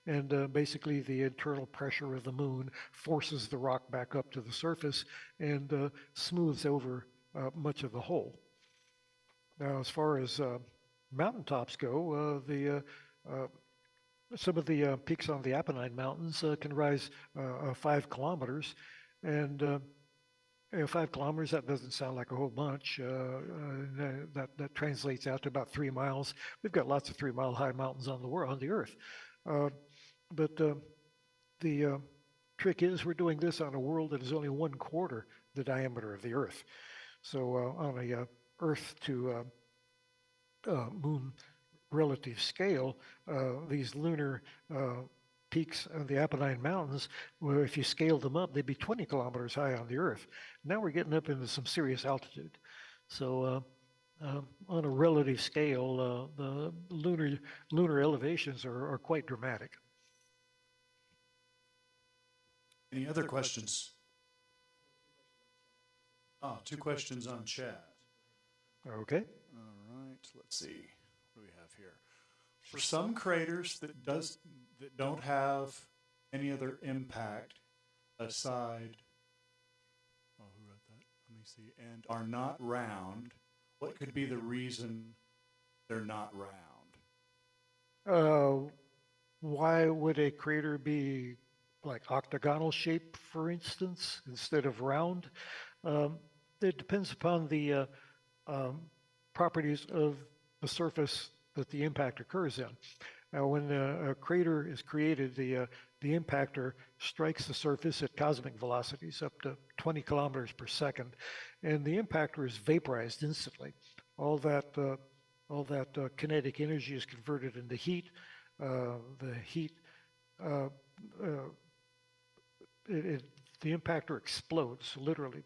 And basically the internal pressure of the moon forces the rock back up to the surface and smooths over much of the hole. Now, as far as mountaintops go, some of the peaks on the Apennine Mountains can rise 5 kilometers. And 5 kilometers, that doesn't sound like a whole bunch. That translates out to about 3 miles. We've got lots of 3-mile high mountains on the Earth. But the trick is we're doing this on a world that is only 1/4 the diameter of the Earth. So on a Earth to moon relative scale, these lunar peaks on the Apennine Mountains, where if you scale them up, they'd be 20 kilometers high on the Earth. Now we're getting up into some serious altitude. So On a relative scale, the lunar elevations are quite dramatic. Any other questions? Oh, two questions on chat. Okay. All right, let's see. What do we have here? For some craters that don't have any other impact aside, oh, who wrote that? Let me see. And are not round, what could be the reason they're not round? Why would a crater be like octagonal shape, for instance, instead of round? It depends upon the properties of the surface that the impact occurs in. Now, when a crater is created, the impactor strikes the surface at cosmic velocities up to 20 kilometers per second, and the impactor is vaporized instantly. All that kinetic energy is converted into heat. The heat, uh, uh, the impactor explodes, literally.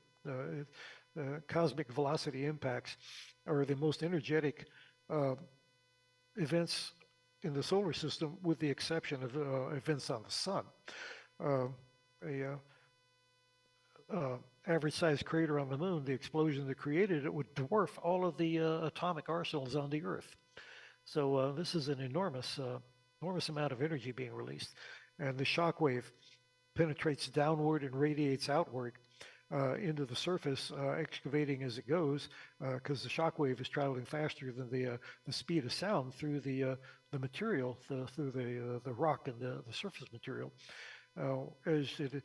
Cosmic velocity impacts are the most energetic events in the solar system, with the exception of events on the sun. A average sized crater on the moon, the explosion that created it would dwarf all of the atomic arsenals on the Earth. So this is an enormous amount of energy being released, and the shock wave penetrates downward and radiates outward into the surface, excavating as it goes, because the shock wave is traveling faster than the speed of sound through the material, through the rock and the surface material. As it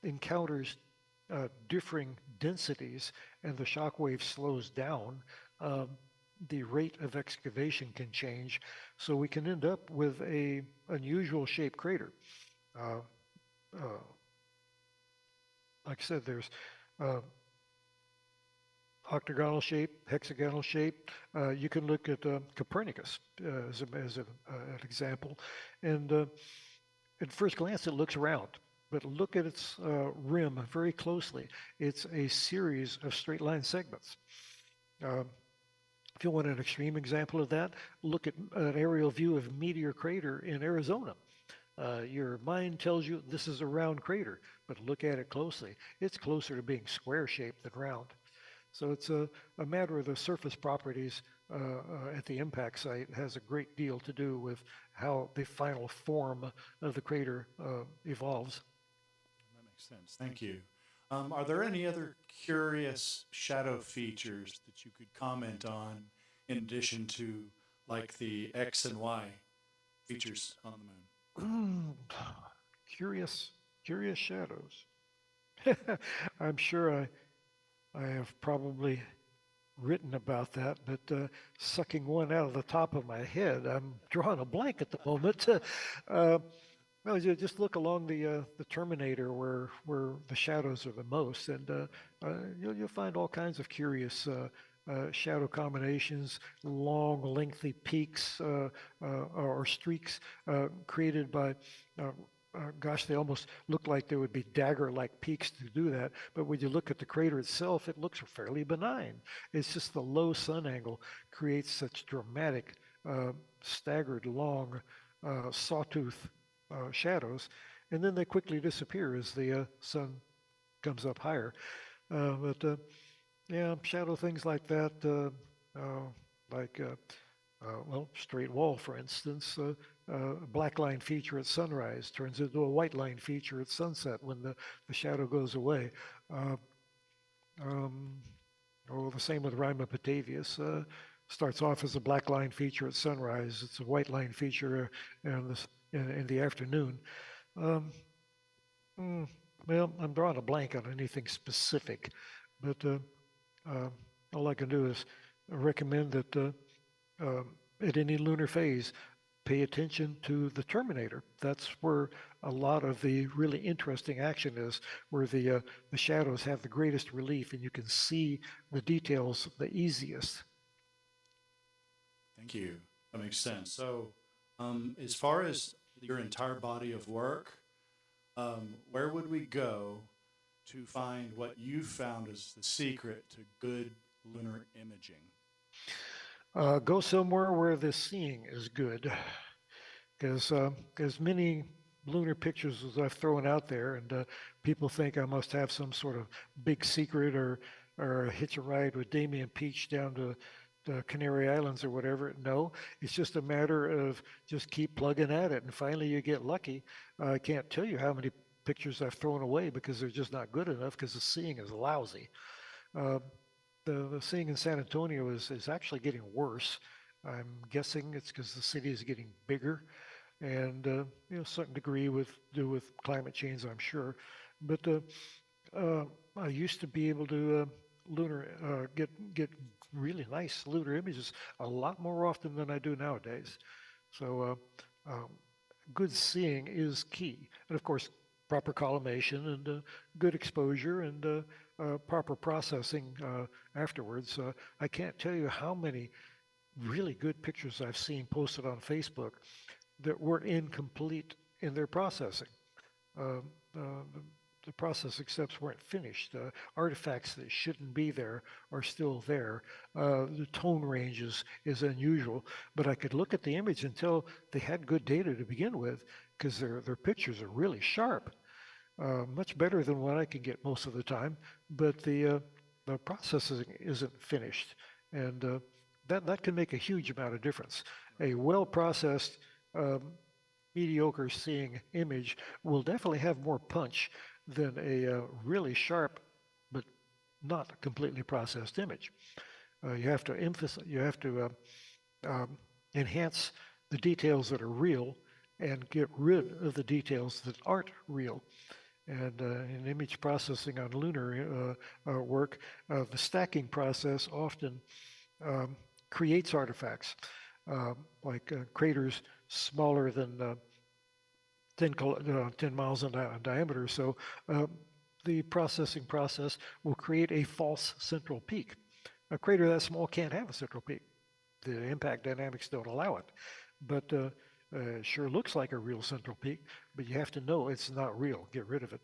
encounters differing densities and the shock wave slows down, the rate of excavation can change, so we can end up with a unusual shaped crater. Like I said, there's octagonal shape, hexagonal shape. You can look at Copernicus as an example, and at first glance it looks round, but look at its rim very closely. It's a series of straight line segments. If you want an extreme example of that, look at an aerial view of Meteor Crater in Arizona. Your mind tells you this is a round crater, but look at it closely. It's closer to being square shaped than round. So it's a matter of the surface properties at the impact site. It has a great deal to do with how the final form of the crater evolves. That makes sense. Thank you. Are there any other curious shadow features that you could comment on in addition to like the X and Y features on the moon? Curious shadows. I'm sure I have probably written about that, but sucking one out of the top of my head, I'm drawing a blank at the moment. Well, you just look along the Terminator where the shadows are the most, and you'll find all kinds of curious shadow combinations, long, lengthy peaks or streaks created by. Gosh, they almost look like they would be dagger-like peaks to do that. But when you look at the crater itself, it looks fairly benign. It's just the low sun angle creates such dramatic, staggered, long, sawtooth shadows, and then they quickly disappear as the sun comes up higher. Yeah, shadow things like that, well, straight wall, for instance, a black line feature at sunrise turns into a white line feature at sunset when the shadow goes away. The same with Rima Batavius. Starts off as a black line feature at sunrise. It's a white line feature in the afternoon. Well, I'm drawing a blank on anything specific, but all I can do is recommend that at any lunar phase, pay attention to the terminator. That's where a lot of the really interesting action is, where the shadows have the greatest relief and you can see the details the easiest. Thank you. That makes sense. So, as far as your entire body of work, where would we go to find what you found as the secret to good lunar imaging? Go somewhere where the seeing is good, because as many lunar pictures as I've thrown out there, and people think I must have some sort of big secret or hitch a ride with Damien Peach down to the Canary Islands or whatever. No, it's just a matter of just keep plugging at it, and finally you get lucky. I can't tell you how many pictures I've thrown away because they're just not good enough because the seeing is lousy. Uh, the seeing in San Antonio is actually getting worse. I'm guessing it's because the city is getting bigger, and a certain degree with do with climate change, I'm sure. But I used to be able to lunar get really nice lunar images a lot more often than I do nowadays. So good seeing is key, and of course proper collimation and good exposure and proper processing afterwards. I can't tell you how many really good pictures I've seen posted on Facebook that were incomplete in their processing. Uh, the processing steps weren't finished. Artifacts that shouldn't be there are still there. The tone range is unusual, but I could look at the image and tell they had good data to begin with because their pictures are really sharp. Much better than what I can get most of the time, but the processing isn't finished, and that can make a huge amount of difference. A well-processed, mediocre seeing image will definitely have more punch than a really sharp but not completely processed image. You have to emphasize, you have to enhance the details that are real and get rid of the details that aren't real. And in image processing on lunar work, the stacking process often creates artifacts, like craters smaller than 10 miles in diameter. So the processing process will create a false central peak. A crater that small can't have a central peak. The impact dynamics don't allow it. But it sure looks like a real central peak, but you have to know it's not real. Get rid of it.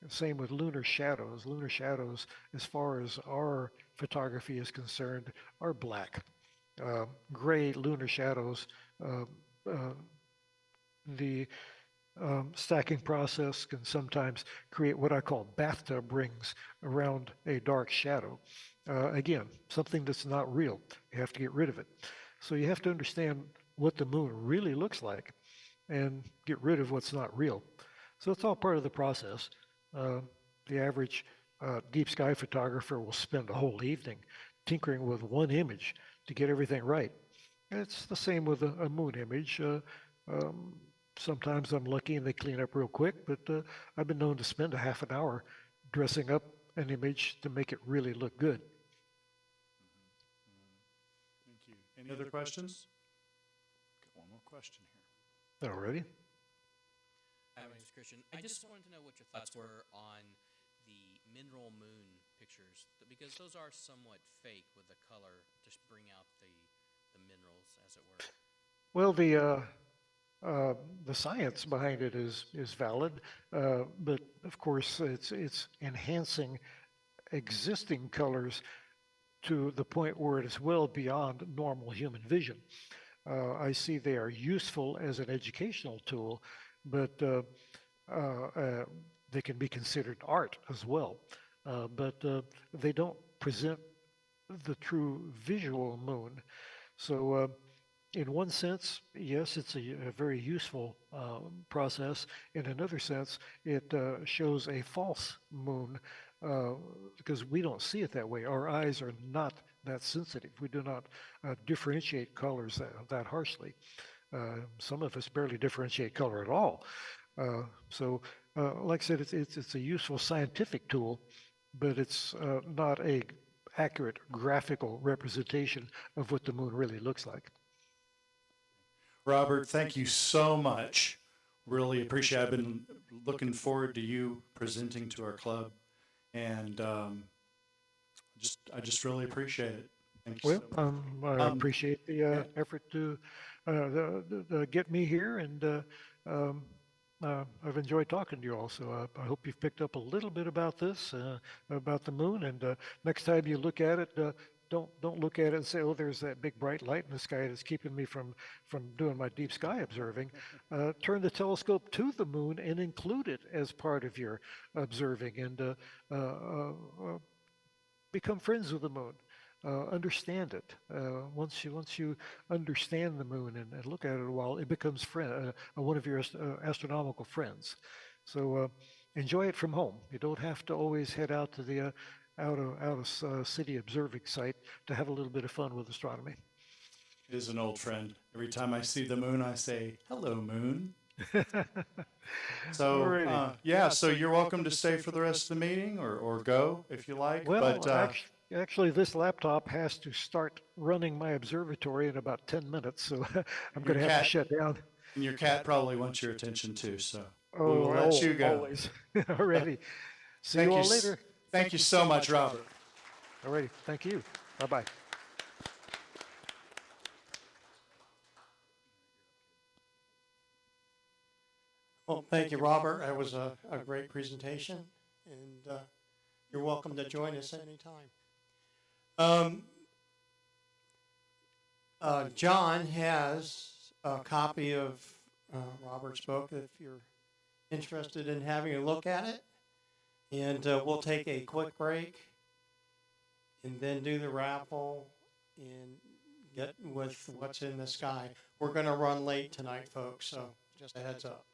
Same with lunar shadows. Lunar shadows, as far as our photography is concerned, are black. Gray lunar shadows, the stacking process can sometimes create what I call bathtub rings around a dark shadow. Again, something that's not real. You have to get rid of it. So you have to understand what the moon really looks like and get rid of what's not real. So it's all part of the process. The average deep sky photographer will spend a whole evening tinkering with one image to get everything right. And it's the same with a moon image. Sometimes I'm lucky and they clean up real quick, but I've been known to spend a half an hour dressing up an image to make it really look good. Thank you. Any other questions? Got one more question here. Alrighty. Hi, my name is Christian. I just wanted to know what your thoughts were on the mineral moon pictures, because those are somewhat fake with the color, just bring out the minerals, as it were. Well, the science behind it is valid, but of course it's enhancing existing colors to the point where it is well beyond normal human vision. I see they are useful as an educational tool, but they can be considered art as well. But they don't present the true visual moon. So in one sense, yes, it's a very useful process. In another sense, it shows a false moon because we don't see it that way. Our eyes are not that sensitive. We do not differentiate colors that harshly. Some of us barely differentiate color at all. So, like I said, it's a useful scientific tool, but it's not a accurate graphical representation of what the moon really looks like. Robert, thank you so much. Really appreciate it. I've been looking forward to you presenting to our club, and I just really appreciate it. Thank you Well, so much. I appreciate the effort to get me here, and I've enjoyed talking to you all. So I hope you've picked up a little bit about this, about the moon, and next time you look at it, don't look at it and say, oh, there's that big bright light in the sky that's keeping me from doing my deep sky observing. Turn the telescope to the moon and include it as part of your observing, and become friends with the moon. Understand it. Once you understand the moon and look at it a while, it becomes one of your astronomical friends. So enjoy it from home. You don't have to always head out to the out of city observing site to have a little bit of fun with astronomy. It is an old friend. Every time I see the moon, I say, "Hello, moon." So, Alrighty. yeah, so you're welcome to stay for the rest of the meeting or go if you like. Well, But actually, this laptop has to start running my observatory in about 10 minutes, so I'm going to have to cat- shut down. and your cat probably wants your attention too, so Oh, we'll let you go. always. Alrighty. See Thank you all you later. Thank you so much, Robert. Alrighty. Thank you. Bye-bye. Well, thank you, Robert. That was a great presentation, and you're welcome to join us anytime. John has a copy of Robert's book if you're interested in having a look at it. And we'll take a quick break and then do the raffle and get with what's in the sky. We're going to run late tonight, folks, so just a heads up.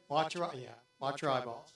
Watch your eyeballs.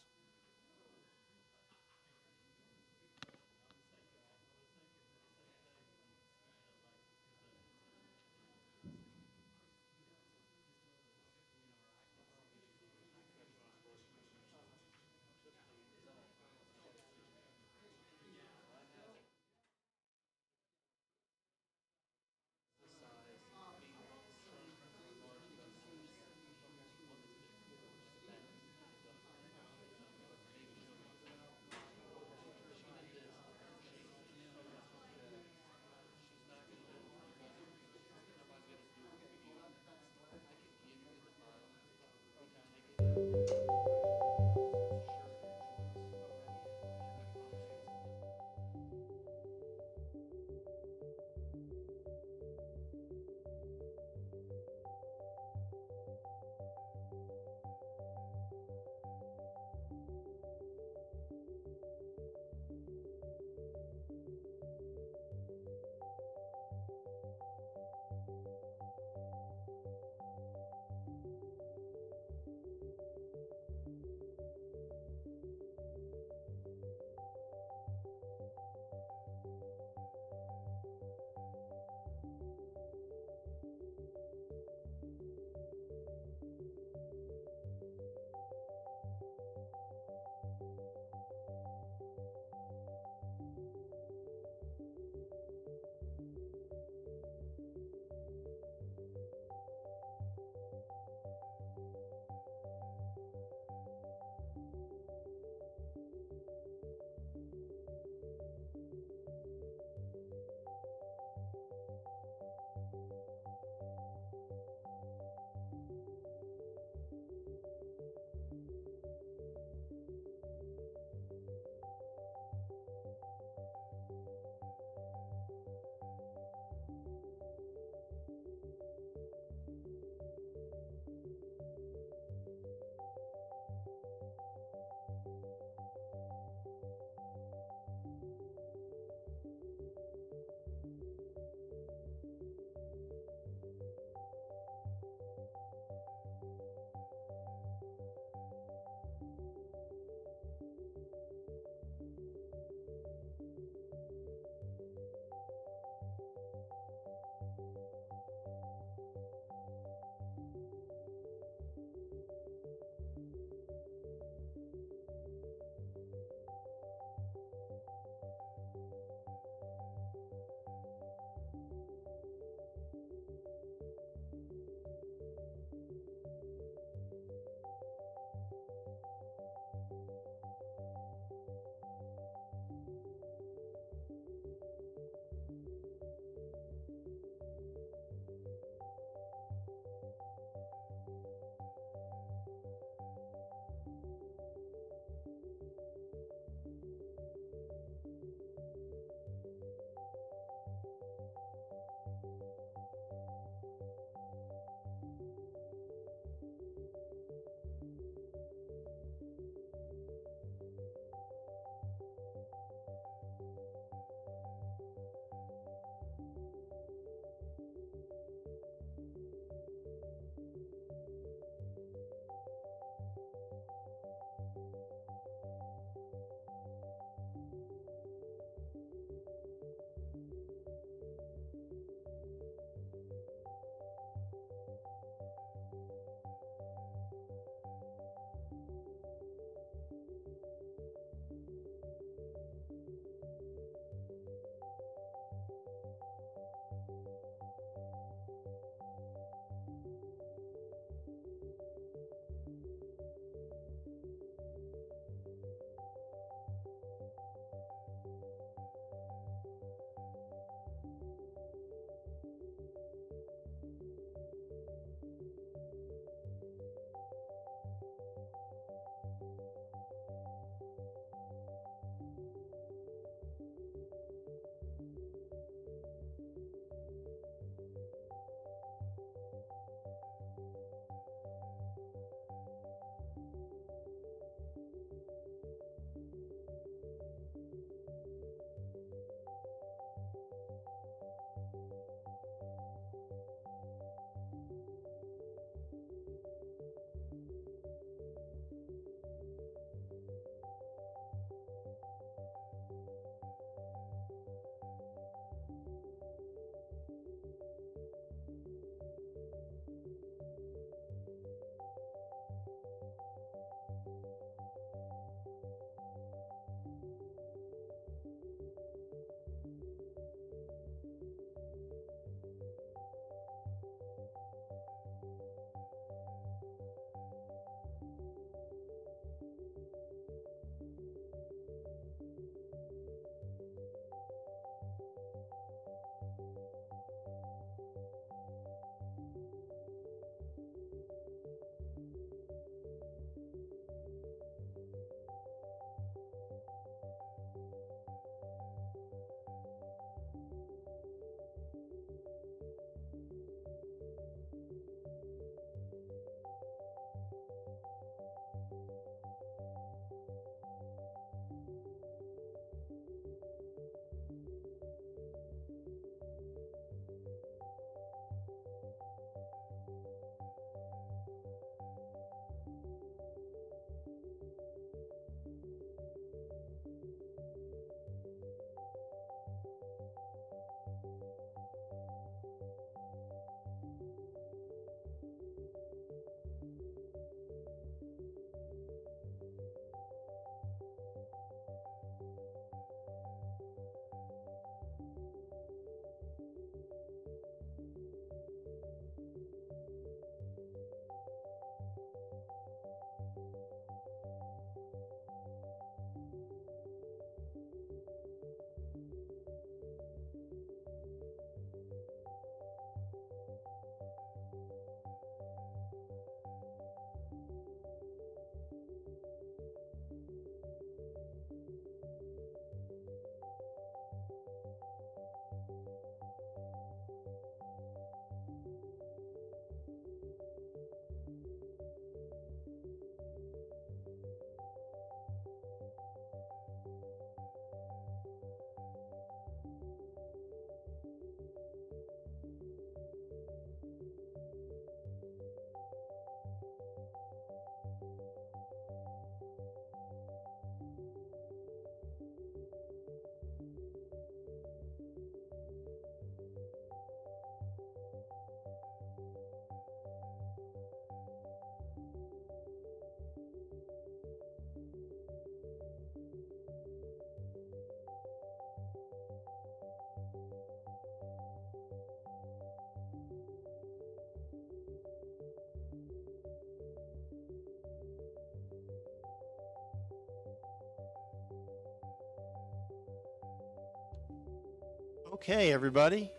Okay, everybody.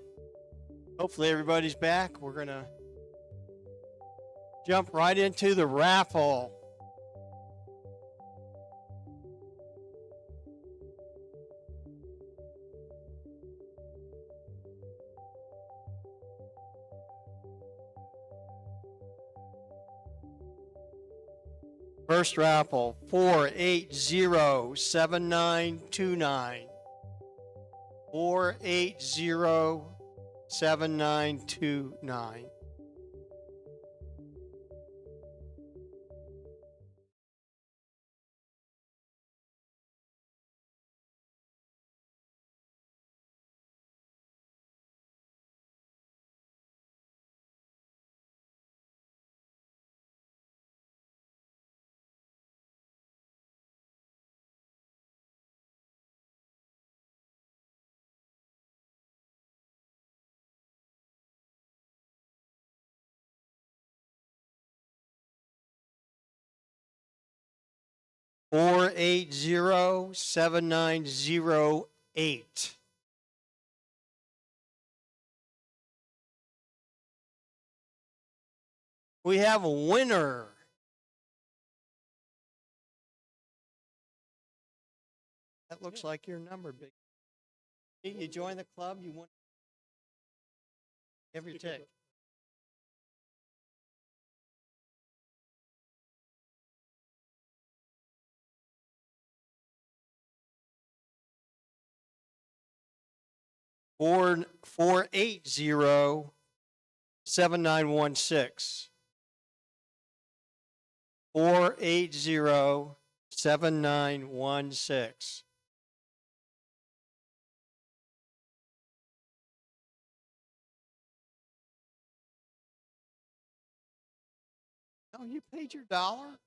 Hopefully everybody's back. We're going to jump right into the raffle. First raffle, 4807929. 4807929. Four eight zero 7908. We have a winner. That looks like your number, Big. You join the club, you want every tick. Four eight zero 7916. 480 7916. Oh, you paid your dollar?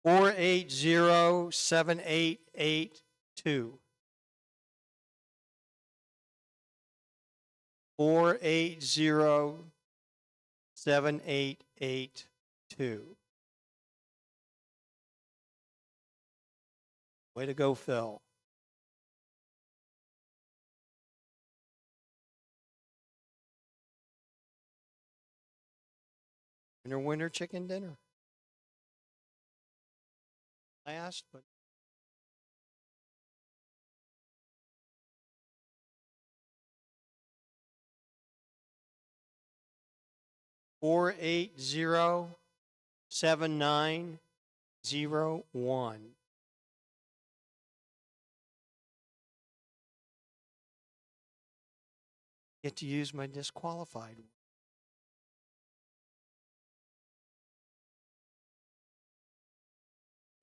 Four eight zero 7882. 480 7882. Way to go, Phil. Winner, winner, chicken dinner. Last, but four eight zero 7901. Get to use my disqualified one.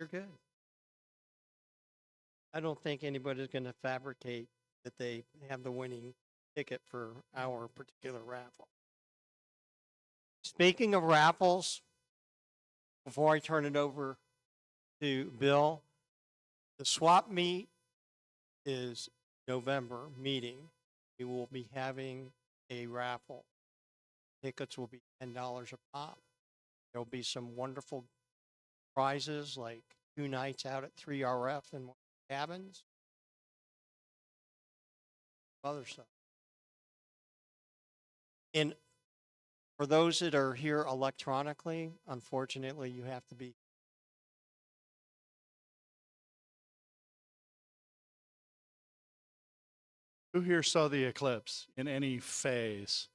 You're good. I don't think anybody's going to fabricate that they have the winning ticket for our particular raffle. Speaking of raffles, before I turn it over to Bill, the swap meet is November meeting. We will be having a raffle. Tickets will be $10 a pop. There'll be some wonderful prizes like 2 nights out at 3RF and cabins. Other stuff. And for those that are here electronically, unfortunately, you have to be. Who here saw the eclipse in any phase?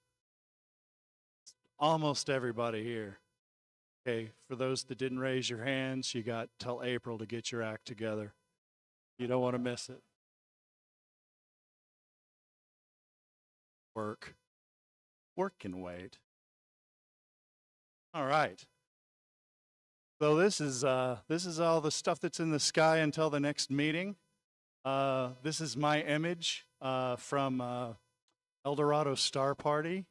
Almost everybody here. Okay, for those that didn't raise your hands, you got till April to get your act together. You don't want to miss it. Work can wait. All right. So this is all the stuff that's in the sky until the next meeting. This is my image from El Dorado Star Party.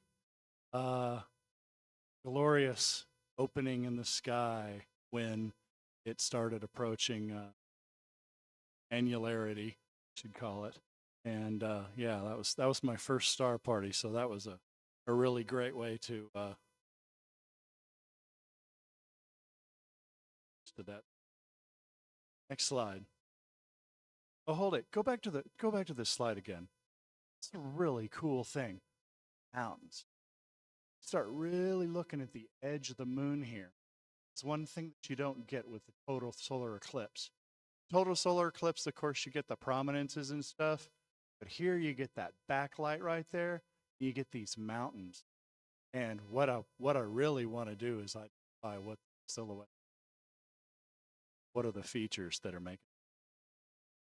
Glorious opening in the sky when it started approaching annularity, should call it. And yeah, that was my first star party, so that was a really great way to that. Next slide. Oh, hold it. Go back to this slide again. It's a really cool thing. Mountains. Start really looking at the edge of the moon here. It's one thing that you don't get with the total solar eclipse. Total solar eclipse, of course, you get the prominences and stuff, but here you get that backlight right there. You get these mountains. And what I really want to do is identify what silhouette, what are the features that are making.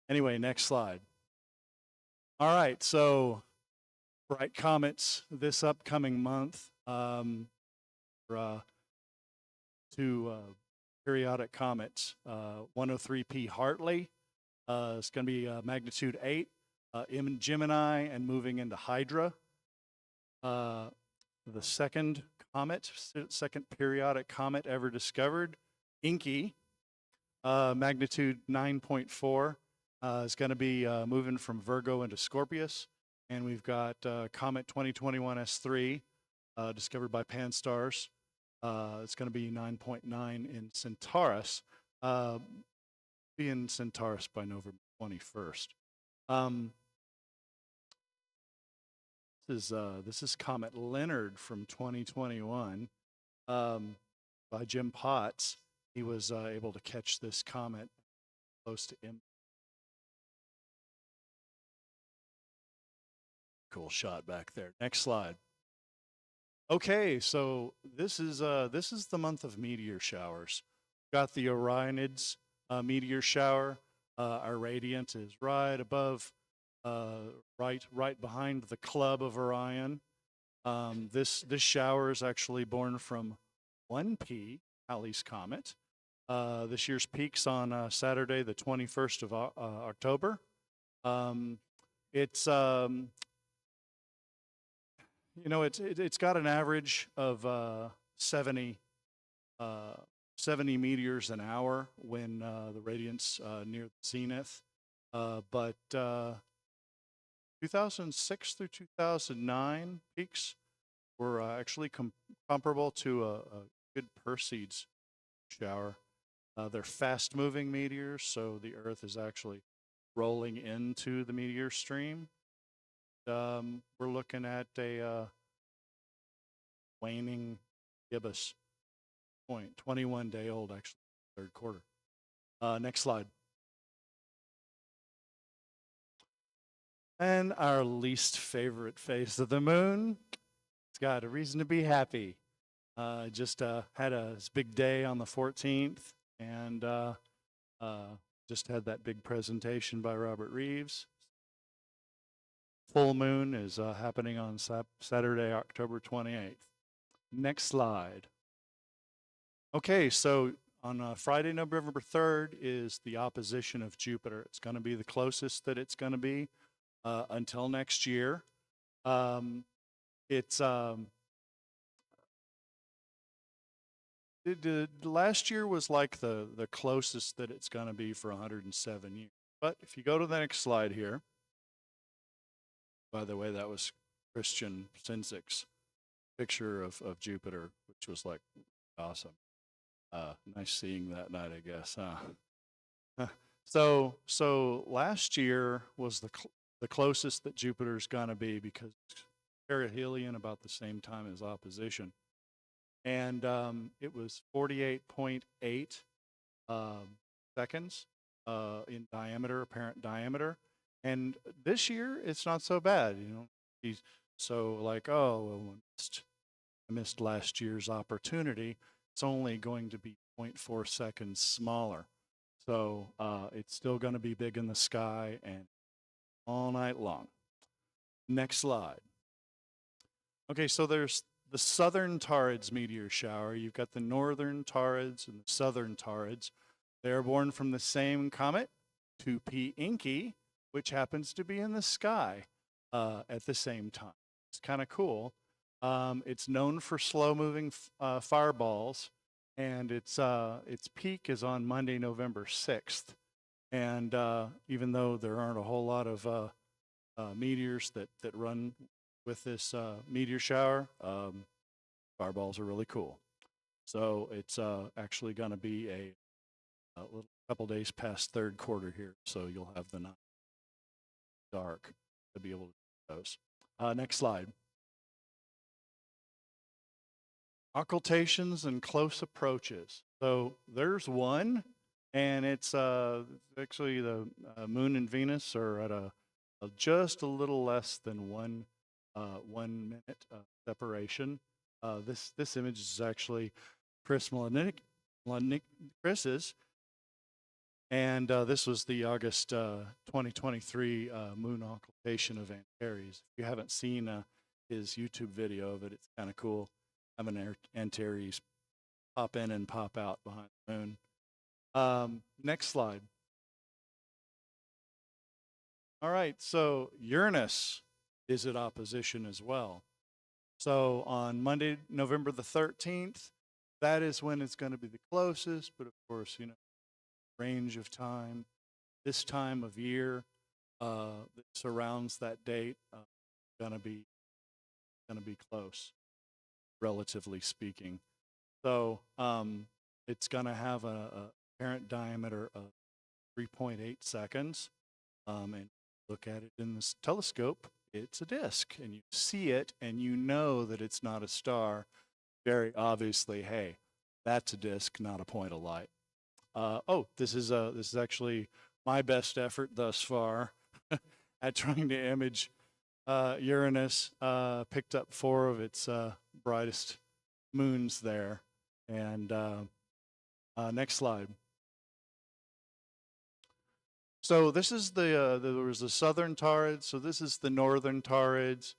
Anyway, next slide. All right, so bright comets this upcoming month. Two periodic comets. 103P Hartley is going to be magnitude 8 in Gemini and moving into Hydra. The second comet, second periodic comet ever discovered, Inky, magnitude 9.4, is going to be moving from Virgo into Scorpius. And we've got Comet 2021 S3, discovered by Pan-STARRS. It's going to be 9.9 in Centaurus, be in Centaurus by November 21st. This is Comet Leonard from 2021 by Jim Potts. He was able to catch this comet close to him. Cool shot back there. Next slide. Okay, so this is the month of meteor showers. Got the Orionids meteor shower. Our radiant is right above, right behind the club of Orion. This shower is actually born from 1P, Halley's Comet. This year's peak's on Saturday, the 21st of October. It's you know, it's got an average of 70 meteors an hour when the radiant's near the zenith. But 2006 through 2009 peaks were actually comparable to a good Perseids shower. They're fast-moving meteors, so the Earth is actually rolling into the meteor stream. We're looking at a waning gibbous point, 21-day-old, actually, third quarter. Next slide. And our least favorite phase of the moon. It's got a reason to be happy. Just had a big day on the 14th, and just had that big presentation by Robert Reeves. Full moon is happening on Saturday, October 28th. Next slide. Okay, so on Friday, November 3rd is the opposition of Jupiter. It's going to be the closest that it's going to be until next year. Last year was like the closest that it's going to be for 107 years. But if you go to the next slide here, by the way, that was Christian Sinsik's picture of Jupiter, which was like awesome. Nice seeing that night, I guess. So last year was the closest that Jupiter's gonna be, because perihelion about the same time as opposition, and it was 48.8 seconds in diameter, apparent diameter. And this year, it's not so bad, you know. He's so like, oh, well, I missed last year's opportunity. It's only going to be 0.4 seconds smaller. So it's still going to be big in the sky and all night long. Next slide. Okay, so there's the southern Taurids meteor shower. You've got the northern Taurids and the southern Taurids. They're born from the same comet, 2P Inky, which happens to be in the sky at the same time. It's kind of cool. It's known for slow-moving fireballs, and its peak is on Monday, November 6th. And even though there aren't a whole lot of meteors that run with this meteor shower, fireballs are really cool. So it's actually going to be a little couple days past third quarter here, so you'll have the night dark to be able to do those. Next slide. Occultations and close approaches. So there's one, and it's actually the Moon and Venus are at a just a little less than 1 minute separation. This image is actually Chris Chris's, and this was the August 2023 moon occultation of Antares. If you haven't seen his YouTube video of it, it's kind of cool. Having Antares pop in and pop out behind the moon. Next slide. All right, so Uranus is at opposition as well. So on Monday, November the 13th, that is when it's going to be the closest, but of course, you know, range of time, this time of year that surrounds that date, gonna be close, relatively speaking. So it's gonna have a apparent diameter of 3.8 seconds, and look at it in this telescope, it's a disk, and you see it, and you know that it's not a star. Very obviously, hey, that's a disk, not a point of light. Oh, this is actually my best effort thus far at trying to image Uranus. Picked up 4 of its brightest moons there. And next slide. So this is there was the southern Taurids. So this is the northern Taurids.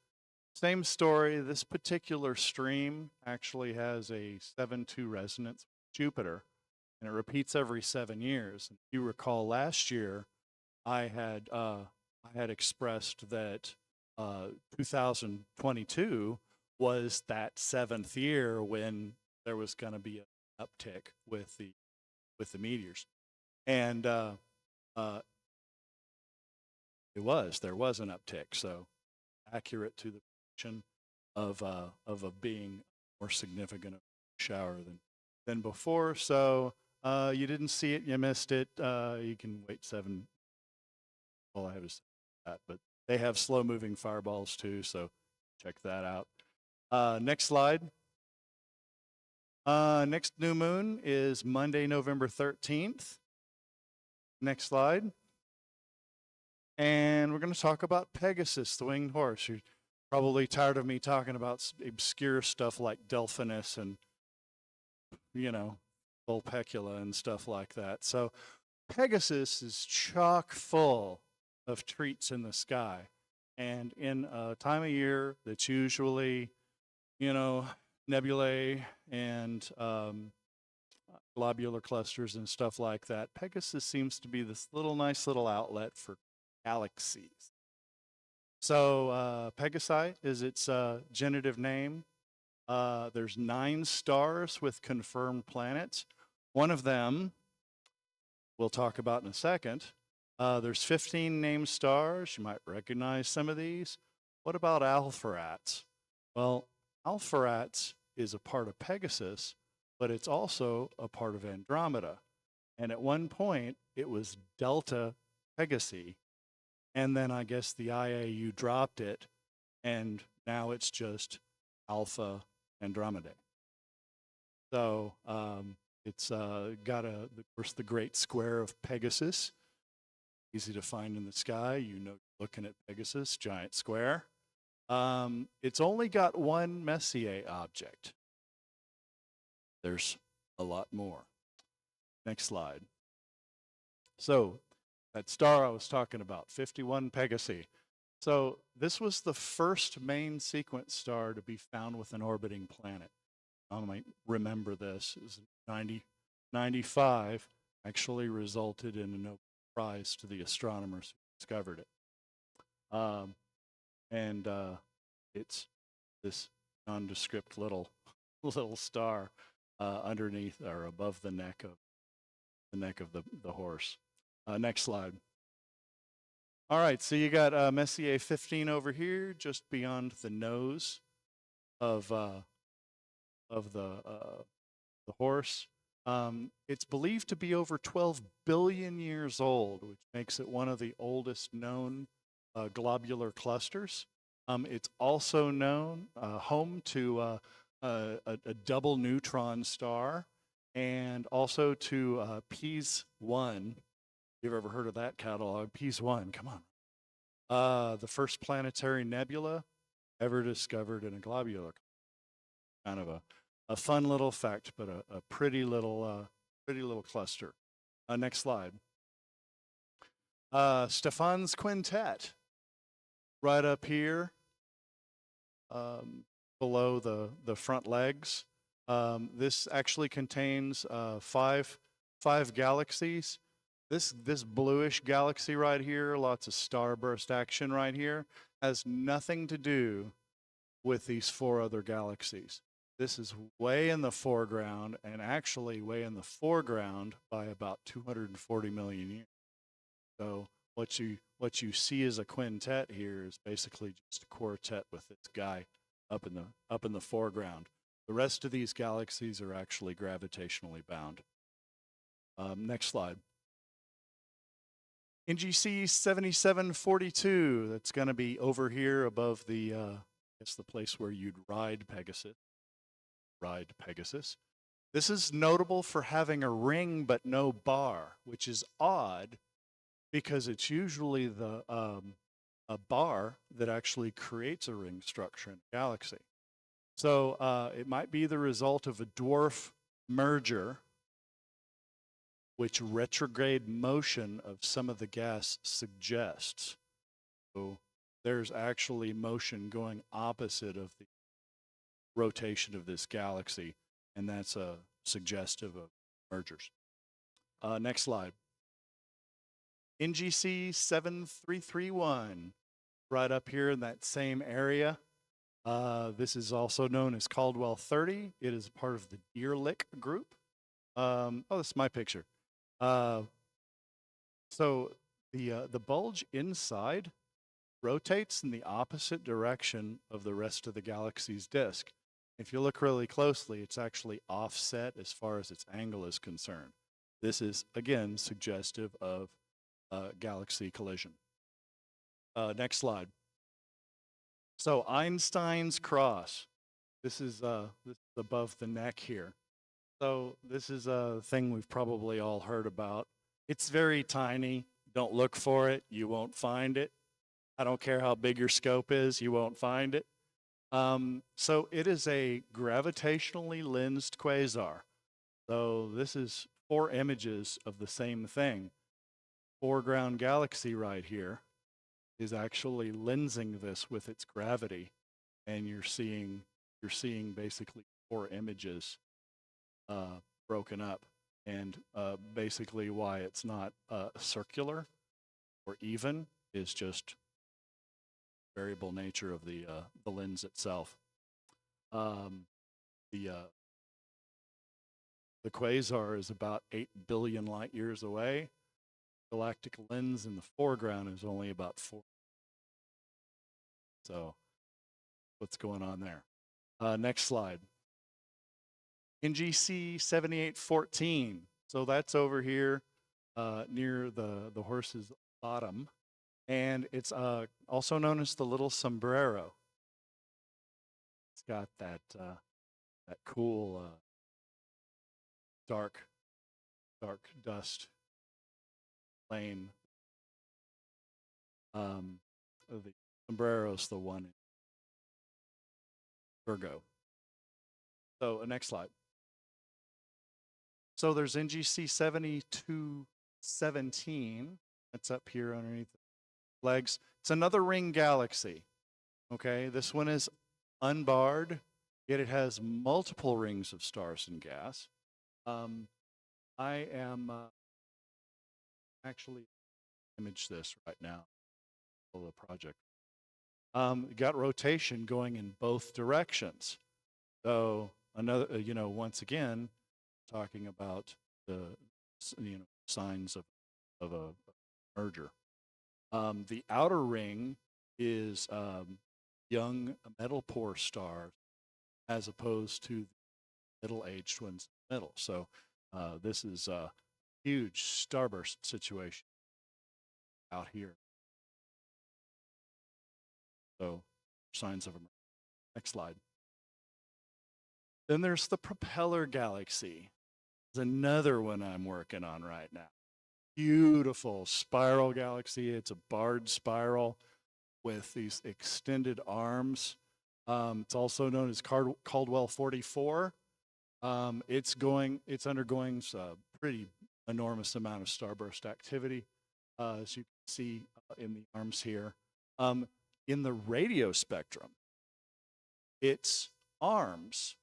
Same story. This particular stream actually has a 7-2 resonance with Jupiter, and it repeats every 7 years. If you recall, last year I had expressed that 2022 was that 7th year when there was going to be an uptick with the meteors, and there was an uptick. So accurate to the prediction of a being more significant shower than before. So you didn't see it, you missed it. You can wait 7. All I have is that, but they have slow moving fireballs too, so check that out. Next slide. Next new moon is Monday, November 13th. Next slide. And we're going to talk about Pegasus, the winged horse. You're probably tired of me talking about obscure stuff like Delphinus and, you know, Vulpecula and stuff like that. So Pegasus is chock full of treats in the sky. And in a time of year that's usually, you know, nebulae and globular clusters and stuff like that, Pegasus seems to be this nice little outlet for galaxies. So Pegasi is its genitive name. There's 9 stars with confirmed planets. One of them we'll talk about in a second. There's 15 named stars. You might recognize some of these. What about Alpheratz? Well, Alpheratz is a part of Pegasus, but it's also a part of Andromeda. And at one point, it was Delta Pegasi. And then I guess the IAU dropped it, and now it's just Alpha Andromedae. So it's got of course, the great square of Pegasus. Easy to find in the sky. You know, looking at Pegasus, giant square. It's only got one Messier object. There's a lot more. Next slide. So that star I was talking about, 51 Pegasi. So this was the first main sequence star to be found with an orbiting planet. I might remember this. It was 95, actually resulted in a Nobel Prize to the astronomers who discovered it. It's this nondescript little star underneath or above the neck of the horse. Next slide. All right, so you got Messier 15 over here, just beyond the nose of the horse. It's believed to be over 12 billion years old, which makes it one of the oldest known globular clusters. It's also known home to a double neutron star and also to Peas 1. You've ever heard of that catalog? Peas 1, come on. The first planetary nebula ever discovered in a globular. Kind of a fun little fact, but a pretty little cluster. Next slide. Stephan's quintet, right up here, below the front legs. This actually contains five galaxies. This bluish galaxy right here, lots of starburst action right here, has nothing to do with these 4 other galaxies. This is way in the foreground, and actually way in the foreground by about 240 million years. So what you see as a quintet here is basically just a quartet with this guy up in the foreground. The rest of these galaxies are actually gravitationally bound. Next slide. NGC 7742, that's going to be over here above the, the place where you'd ride Pegasus. This is notable for having a ring but no bar, which is odd because it's usually a bar that actually creates a ring structure in a galaxy. So it might be the result of a dwarf merger, which retrograde motion of some of the gas suggests. So there's actually motion going opposite of the rotation of this galaxy, and that's suggestive of mergers. Next slide. NGC 7331, right up here in that same area. This is also known as Caldwell 30. It is part of the Deerlick group. Oh, this is my picture. So the bulge inside rotates in the opposite direction of the rest of the galaxy's disk. If you look really closely, it's actually offset as far as its angle is concerned. This is, again, suggestive of galaxy collision. Next slide. So Einstein's cross. This is above the neck here. So this is a thing we've probably all heard about. It's very tiny. Don't look for it. You won't find it. I don't care how big your scope is. You won't find it. So it is a gravitationally lensed quasar. So this is 4 images of the same thing. Foreground galaxy right here is actually lensing this with its gravity, and you're seeing basically 4 images broken up, and basically why it's not circular or even is just variable nature of the lens itself. The quasar is about 8 billion light years away. Galactic lens in the foreground is only about 4. So what's going on there? Next slide. NGC 7814. So that's over here near the horse's bottom. And it's also known as the Little Sombrero. It's got that cool dark dust plane. The Sombrero's the one in Virgo. So next slide. So there's NGC 7217. That's up here underneath the legs. It's another ring galaxy. Okay, this one is unbarred, yet it has multiple rings of stars and gas. I am actually image this right now for the project. Got rotation going in both directions. So another, once again, talking about the signs of of a merger. The outer ring is young metal poor stars, as opposed to the middle-aged ones in the middle. So this is a huge starburst situation out here. So signs of emergence. Next slide. Then there's the propeller galaxy. There's another one I'm working on right now. Beautiful spiral galaxy. It's a barred spiral with these extended arms. It's also known as Caldwell 44. It's undergoing a pretty enormous amount of starburst activity, as you can see in the arms here. In the radio spectrum, its arms,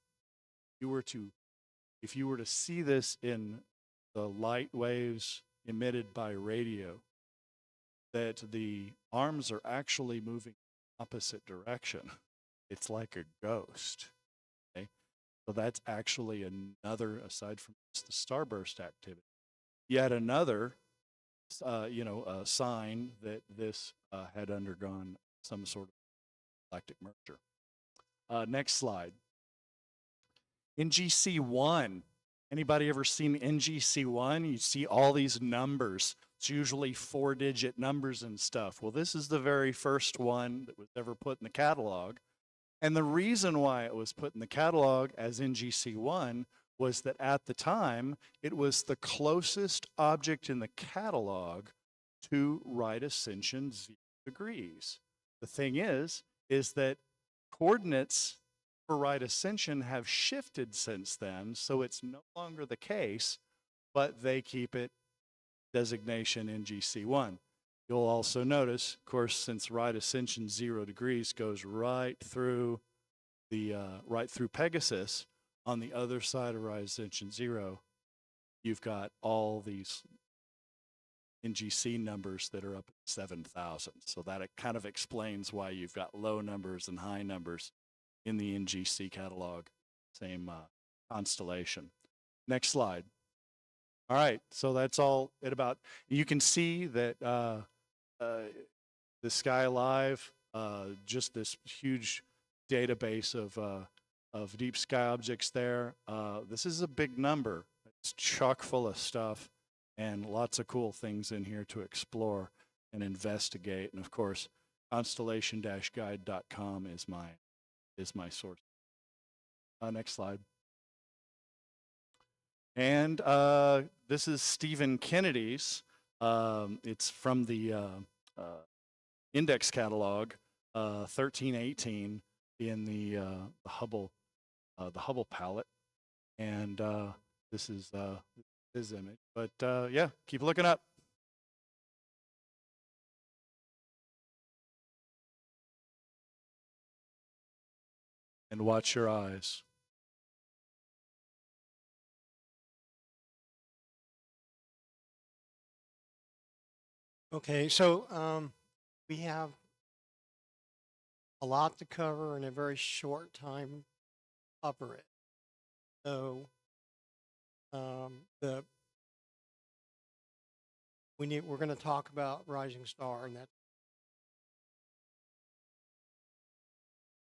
if you were to see this in the light waves emitted by radio, that the arms are actually moving opposite direction. It's like a ghost. Okay? So that's actually another, aside from just the starburst activity, yet another sign that this had undergone some sort of galactic merger. Next slide. NGC1. Anybody ever seen NGC1? You see all these numbers. It's usually 4-digit numbers and stuff. Well, this is the very first one that was ever put in the catalog. And the reason why it was put in the catalog as NGC1 was that at the time, it was the closest object in the catalog to right ascension 0 degrees. The thing is that coordinates for right ascension have shifted since then, so it's no longer the case, but they keep it designation NGC1. You'll also notice, of course, since right ascension 0 degrees goes right through Pegasus, on the other side of right ascension 0, you've got all these NGC numbers that are up at 7,000. So that it kind of explains why you've got low numbers and high numbers in the NGC catalog, same constellation. Next slide. All right, so that's all it about. You can see that the Sky Alive, just this huge database of deep sky objects there. This is a big number. It's chock full of stuff and lots of cool things in here to explore and investigate. And of course, constellation-guide.com is my source. Next slide. And this is Stephen Kennedy's. It's from the index catalog, 1318 in the Hubble palette, and this is his image. But yeah, keep looking up. And watch your eyes. Okay, so we have a lot to cover in a very short time to cover it. So we're going to talk about Rising Star, and that.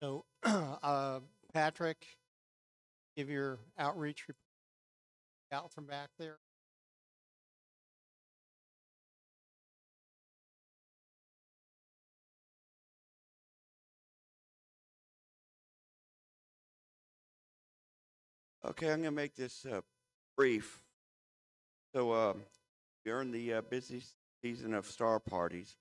So Patrick, give your outreach report out from back there. Okay, I'm going to make this brief. So we're in the busy season of star parties.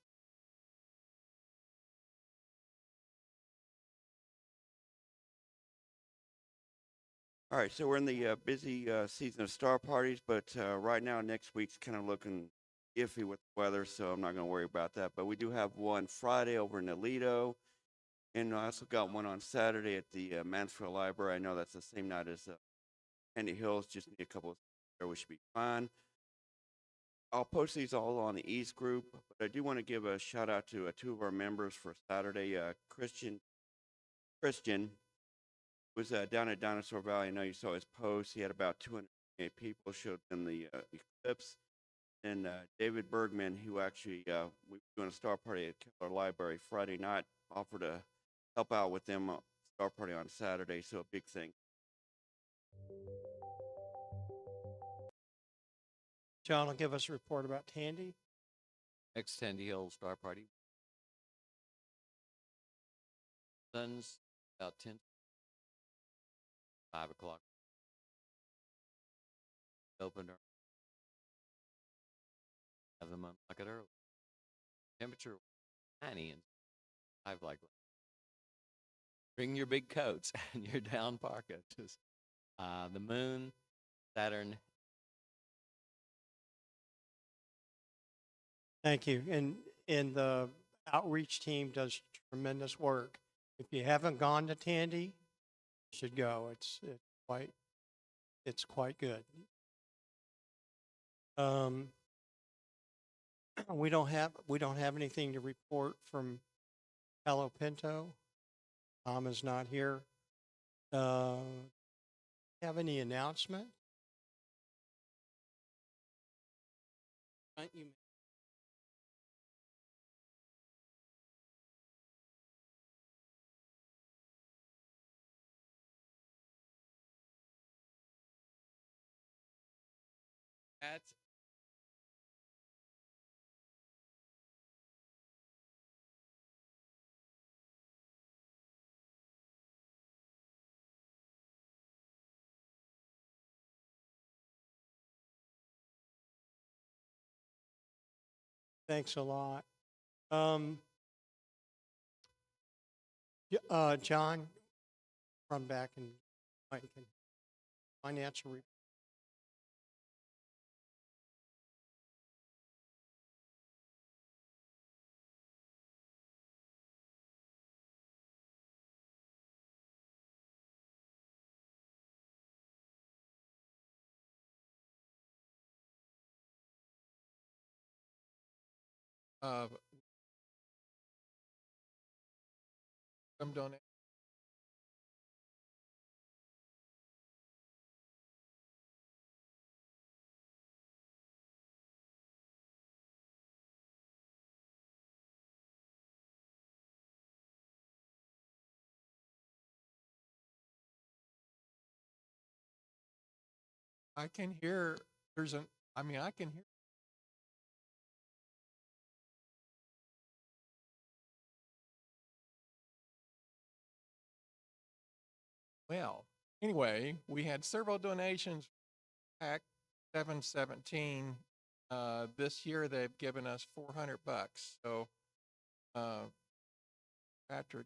All right, so we're in the busy season of star parties, but right now next week's kind of looking iffy with the weather, so I'm not going to worry about that. But we do have one Friday over in Aledo, and I also got one on Saturday at the Mansfield Library. I know that's the same night as Candy Hills, just need a couple of there, we should be fine. I'll post these all on the East group, but I do want to give a shout out to two of our members for Saturday. Christian was down at Dinosaur Valley. I know you saw his post. He had about 208 people showed them the eclipse. And David Bergman, who actually we were doing a star party at Keller Library Friday night, offered to help out with them star party on Saturday. So a big thing. John will give us a report about Tandy. Next Tandy Hill Star Party. Sun's about 10, 5 o'clock. Open early. Have them unlock it early. Temperature 90 and 5 like that. Bring your big coats and your down parkas. The moon, Saturn. Thank you. And the outreach team does tremendous work. If you haven't gone to Tandy, you should go. It's quite good. We don't have anything to report from Palo Pinto. Tom is not here. Have any announcement? You That's Thanks a lot. John, run back and Mike can financial report. Some donate. I can hear I can hear. Well, anyway, we had several donations back 717. This year they've given us $400. So, Patrick,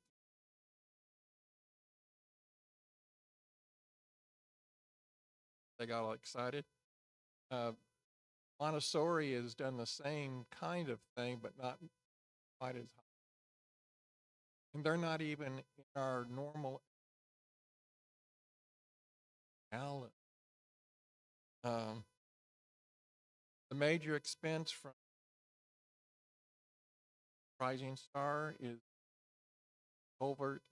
they got all excited. Montessori has done the same kind of thing, but not quite as high. And they're not even in our normal. The major expense from Rising Star is Colbert.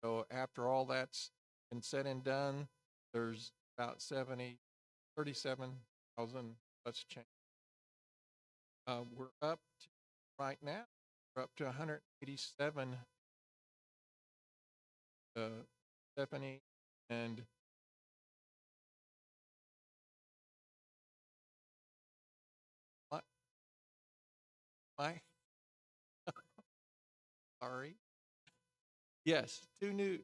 So after all that's been said and done, there's about 37,000 plus change. We're up to, right now, we're up to 187. Stephanie and my sorry. Yes, two new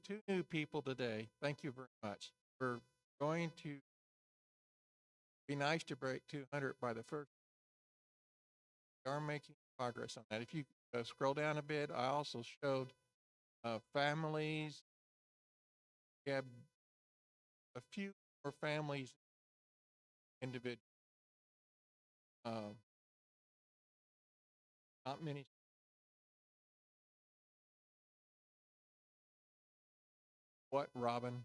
people today. Thank you very much. We're going to be nice to break 200 by the first. We are making progress on that. If you scroll down a bit, I also showed families. We have a few more families, individuals. Not many. What, Robin?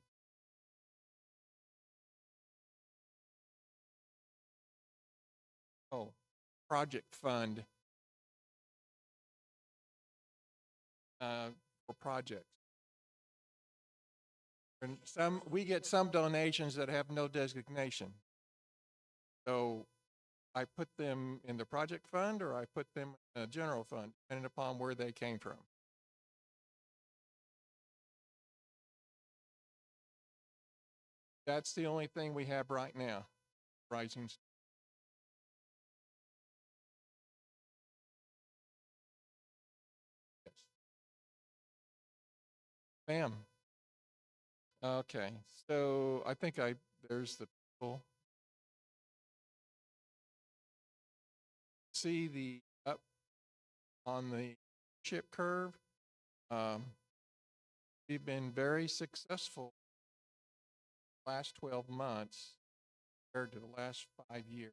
Oh, project fund for projects. And we get some donations that have no designation. So I put them in the project fund or I put them in a general fund, depending upon where they came from. That's the only thing we have right now, rising. Yes. Ma'am. Okay, so I think there's the people. See the up on the ship curve. We've been very successful last 12 months compared to the last 5 years.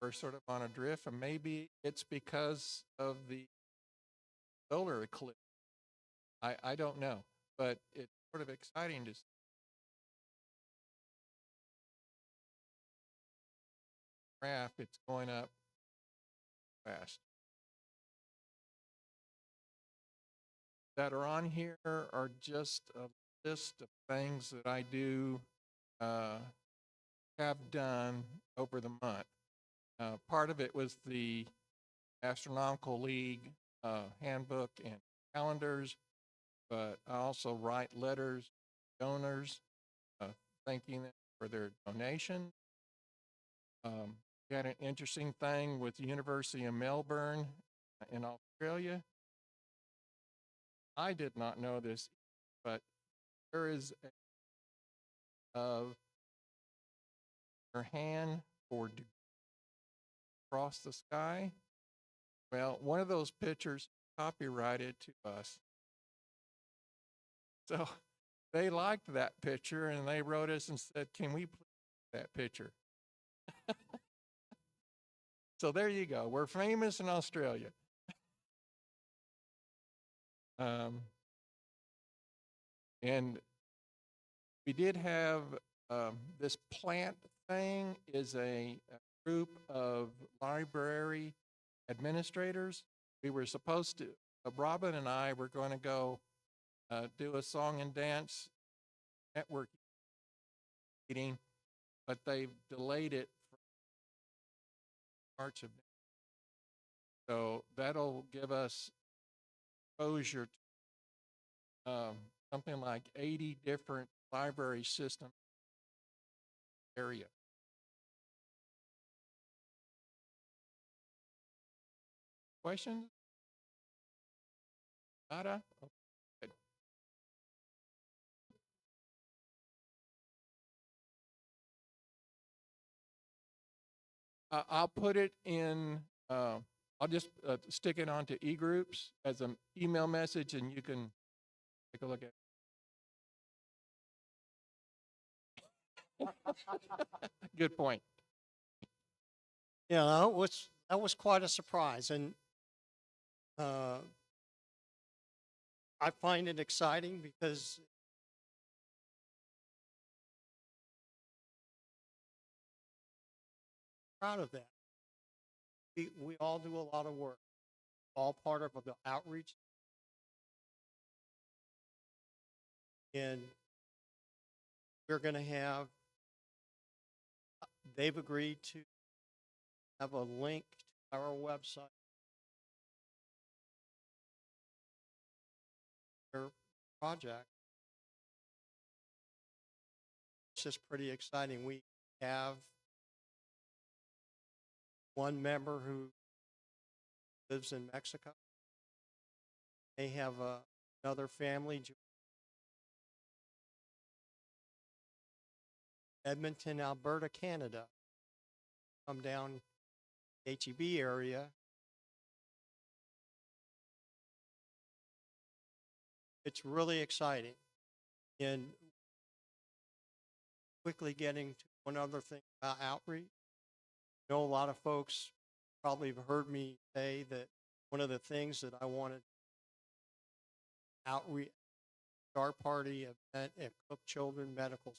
We're sort of on a drift, and maybe it's because of the solar eclipse. I don't know, but it's sort of exciting to see. Graph, it's going up fast. That are on here are just a list of things that I do have done over the month. Part of it was the Astronomical League handbook and calendars, but I also write letters to donors thanking them for their donation. We had an interesting thing with the University of Melbourne in Australia. I did not know this, but there is of her hand for across the sky. Well, one of those pictures copyrighted to us. So they liked that picture and they wrote us and said, can we please that picture? So there you go. We're famous in Australia. And we did have this plant thing is a group of library administrators. We were supposed to, Robin and I were going to go do a song and dance network meeting, but they've delayed it for March of next year. So that'll give us exposure to something like 80 different library systems area. Questions? Nada? Okay. Good. I'll put it in, I'll just stick it onto e-groups as an email message and you can take a look at it. Good point. Yeah, that was quite a surprise, and I find it exciting because proud of that. We all do a lot of work, all part of the outreach, and we're going to have. They've agreed to have a link to our website. Their project. It's just pretty exciting. We have one member who lives in Mexico. They have another family, Edmonton, Alberta, Canada. Come down HEB area. It's really exciting. And quickly getting to one other thing about outreach. I know a lot of folks probably have heard me say that one of the things that I wanted outreach Star Party event at Cook Children Medical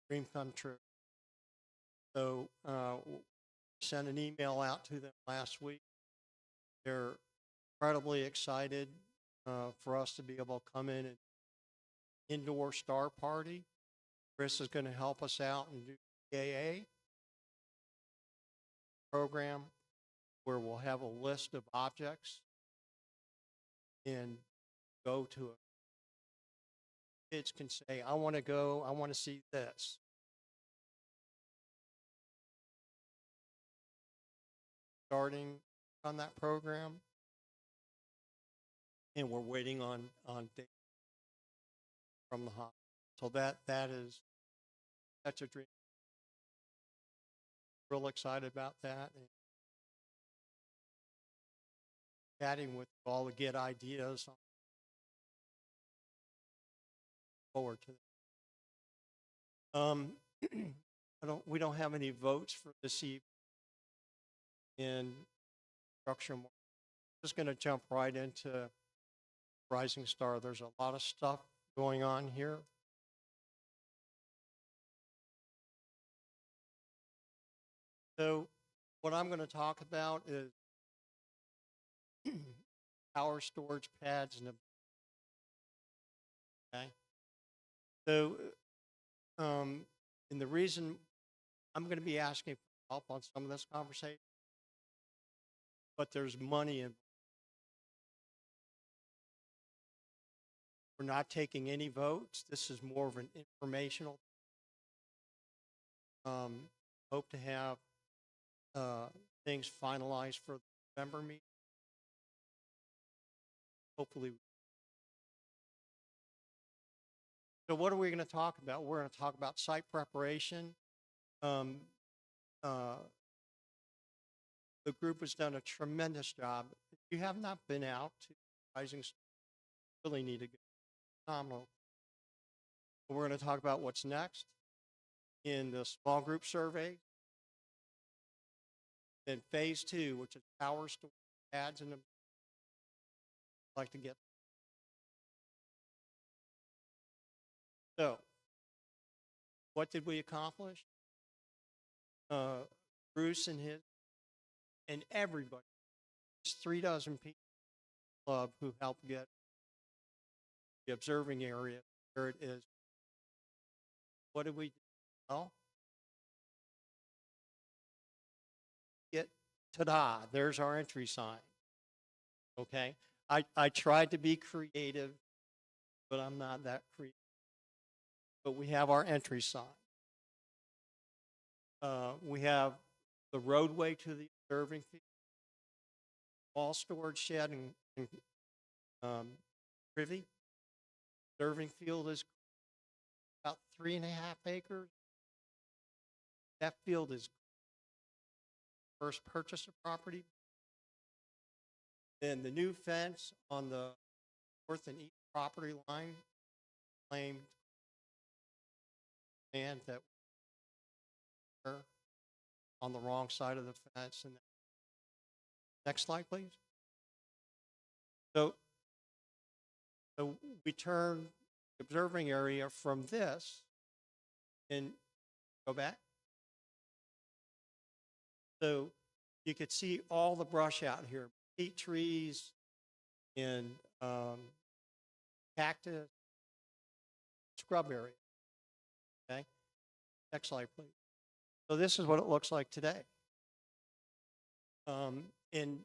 dream come true. So sent an email out to them last week. They're incredibly excited for us to be able to come in and indoor Star Party. Chris is going to help us out and do FAA program where we'll have a list of objects and go to it. Kids can say, I want to go, I want to see this. Starting on that program, and we're waiting on data from the hospital. So that is that's a dream. Real excited about that. And chatting with all to get ideas. Forward to that. We don't have any votes for this evening in structure. Just going to jump right into Rising Star. There's a lot of stuff going on here. So what I'm going to talk about is power storage pads and okay. So and the reason I'm going to be asking for help on some of this conversation, but there's money in. We're not taking any votes. This is more of an informational. Hope to have things finalized for the November meeting. Hopefully. So what are we going to talk about? We're going to talk about site preparation. The group has done a tremendous job. If you have not been out to Rising Star, really need to go. Phenomenal. We're going to talk about what's next in the small group survey. Then phase 2, which is power storage pads, and I'd like to get. So, what did we accomplish? Bruce and everybody, it's 36 people club who helped get the observing area where it is. What did we do? Well, ta-da, there's our entry sign. Okay, I tried to be creative, but I'm not that creative. But we have our entry sign. We have the roadway to the observing field, small storage shed and privy. Observing field is about 3.5 acres. That field is first purchase of property. Then the new fence on the north and east property line claimed land that were on the wrong side of the fence. And next slide, please. So we turn the observing area from this and go back. So you could see all the brush out here, peat trees and cactus, scrub area. Okay, next slide, please. So this is what it looks like today. And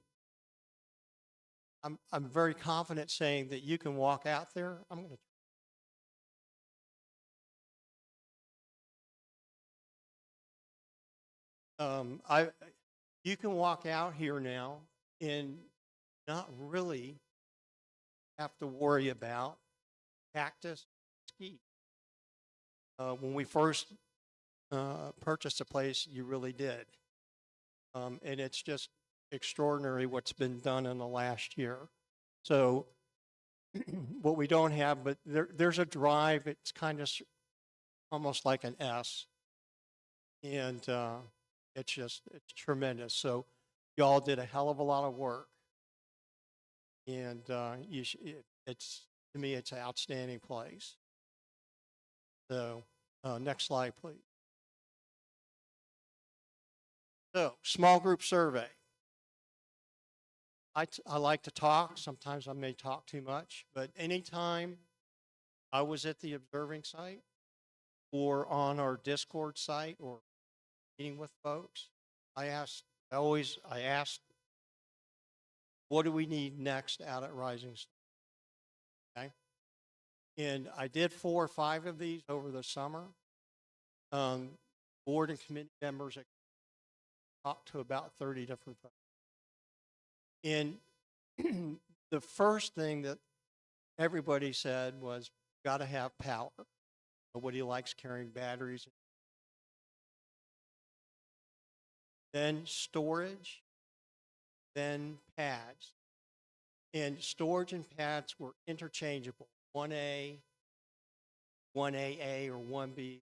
I'm very confident saying that you can walk out there. I'm going to. You can walk out here now and not really have to worry about cactus, skeet. When we first purchased a place, you really did. And it's just extraordinary what's been done in the last year. So what we don't have, but there's a drive. It's kind of almost like an S. And it's tremendous. So y'all did a hell of a lot of work. And it's, to me, it's an outstanding place. So next slide, please. So small group survey. I like to talk. Sometimes I may talk too much, but anytime I was at the observing site or on our Discord site or meeting with folks, I asked, what do we need next out at Rising Star? Okay. And I did 4 or 5 of these over the summer. Board and committee members talked to about 30 different folks. And the first thing that everybody said was, got to have power. Nobody likes carrying batteries. Then storage, then pads. And storage and pads were interchangeable, 1A, 1AA, or 1B.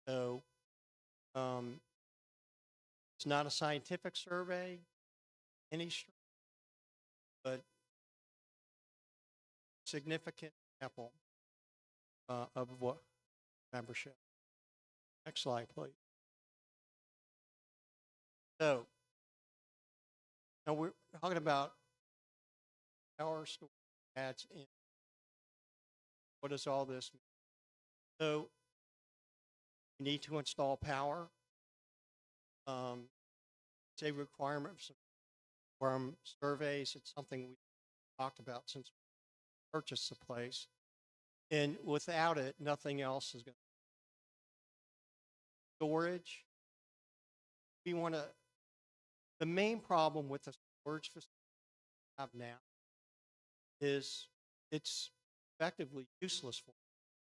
So it's not a scientific survey, but significant sample of what membership. Next slide, please. So now we're talking about power storage pads in. What does all this mean? So you need to install power. It's a requirement from surveys. It's something we talked about since we purchased the place. And without it, nothing else is going to. Storage. The main problem with the storage facility we have now is it's effectively useless for us.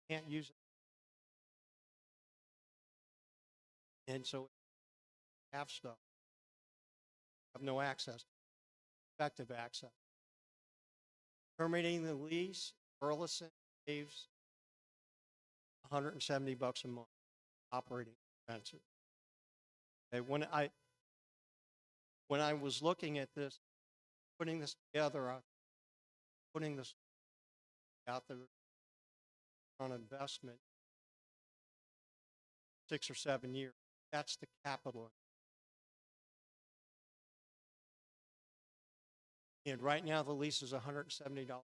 Can't use it. And so have stuff. Have no access. Effective access. Terminating the lease, Burleson saves $170 a month operating expenses. Okay, when I was looking at this, putting this together, putting this out there on investment 6 or 7 years, that's the capital. And right now the lease is $170.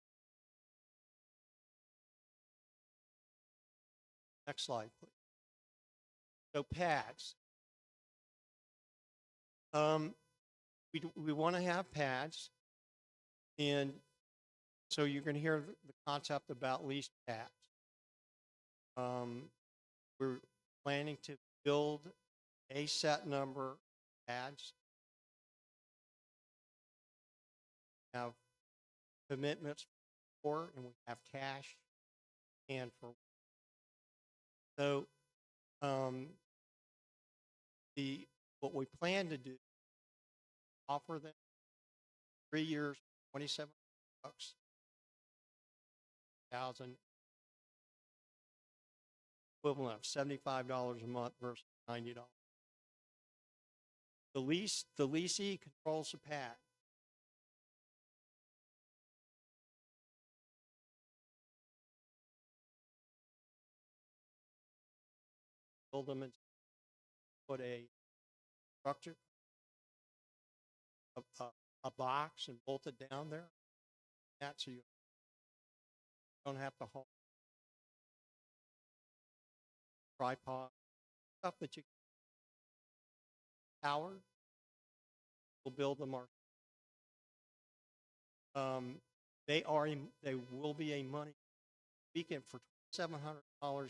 Next slide, please. So pads. We want to have pads, and so you're going to hear the concept about leased pads. We're planning to build a set number of pads. Have commitments for, and we have cash and for. So what we plan to do, offer them 3 years, $27,000, equivalent of $75 a month versus $90. The leasee controls the pad. Build them and put a structure, a box, and bolt it down there. That's so you don't have to haul tripod, stuff that you power. We'll build them they will be a money. We can, for $700,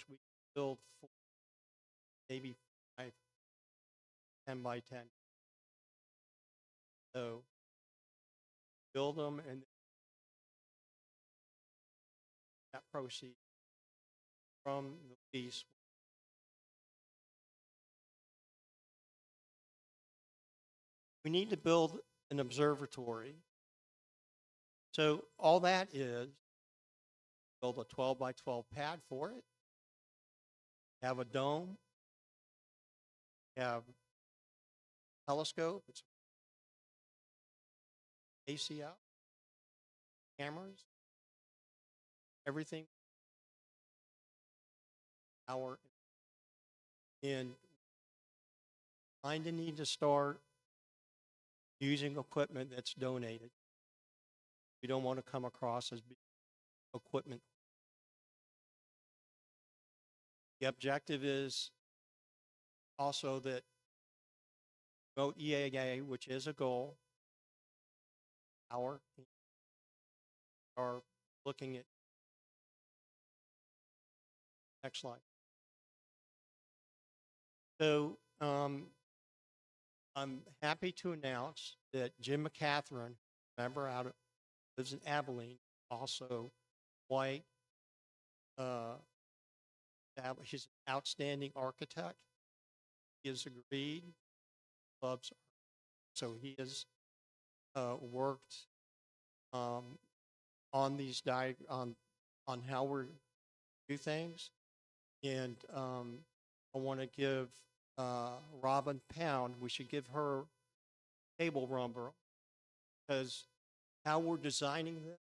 we can build 4, maybe 5, 10 by 10. So build them, and that proceed from the lease. We need to build an observatory. So all that is, build a 12 by 12 pad for it, have a dome, have a telescope, it's AC out, cameras, everything. And kind of need to start using equipment that's donated. We don't want to come across as equipment. The objective is also that promote EAA, which is a goal. Our are looking at next slide. So I'm happy to announce that Jim McCatherine, member lives in Abilene, also white. He's an outstanding architect. He has agreed. Clubs, so he has worked on these on how we do things, and I want to give Robin Pound. We should give her table number because how we're designing this,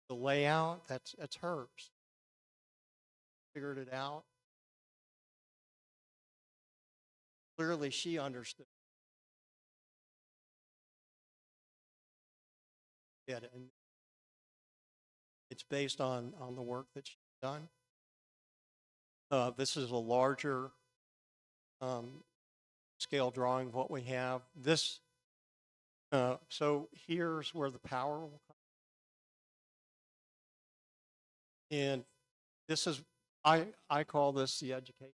the layout, that's hers. Figured it out. Clearly, she understood. It, and it's based on the work that she's done. This is a larger scale drawing of what we have. This, so here's where the power will come. And this is, I call this the education.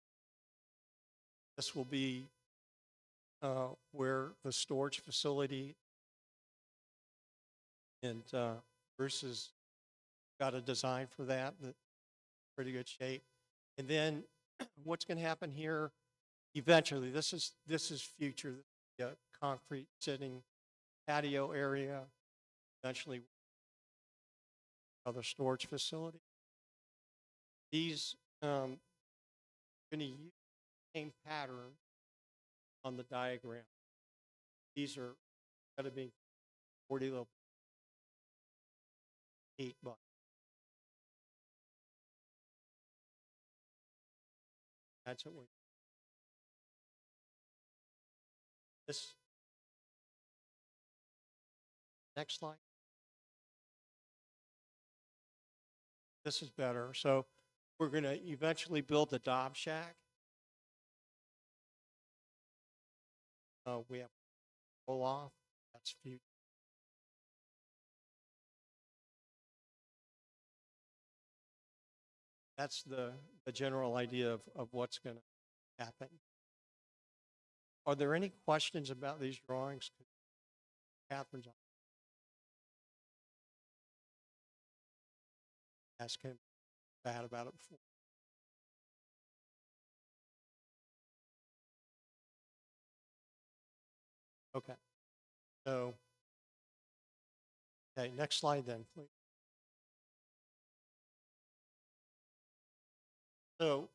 This will be where the storage facility, and Bruce has got a design for that that's pretty good shape. And then what's going to happen here eventually, this is future, the concrete sitting patio area, eventually other storage facility. These going to use the same pattern on the diagram. These are going to be 40 little 8 by. That's what we. This next slide. This is better. So we're going to eventually build the Dob Shack. We have roll off. That's future. That's the general idea of what's going to happen. Are there any questions about these drawings? Catherine's on. Ask him bad about it before. Okay. So, okay, next slide then, please. So,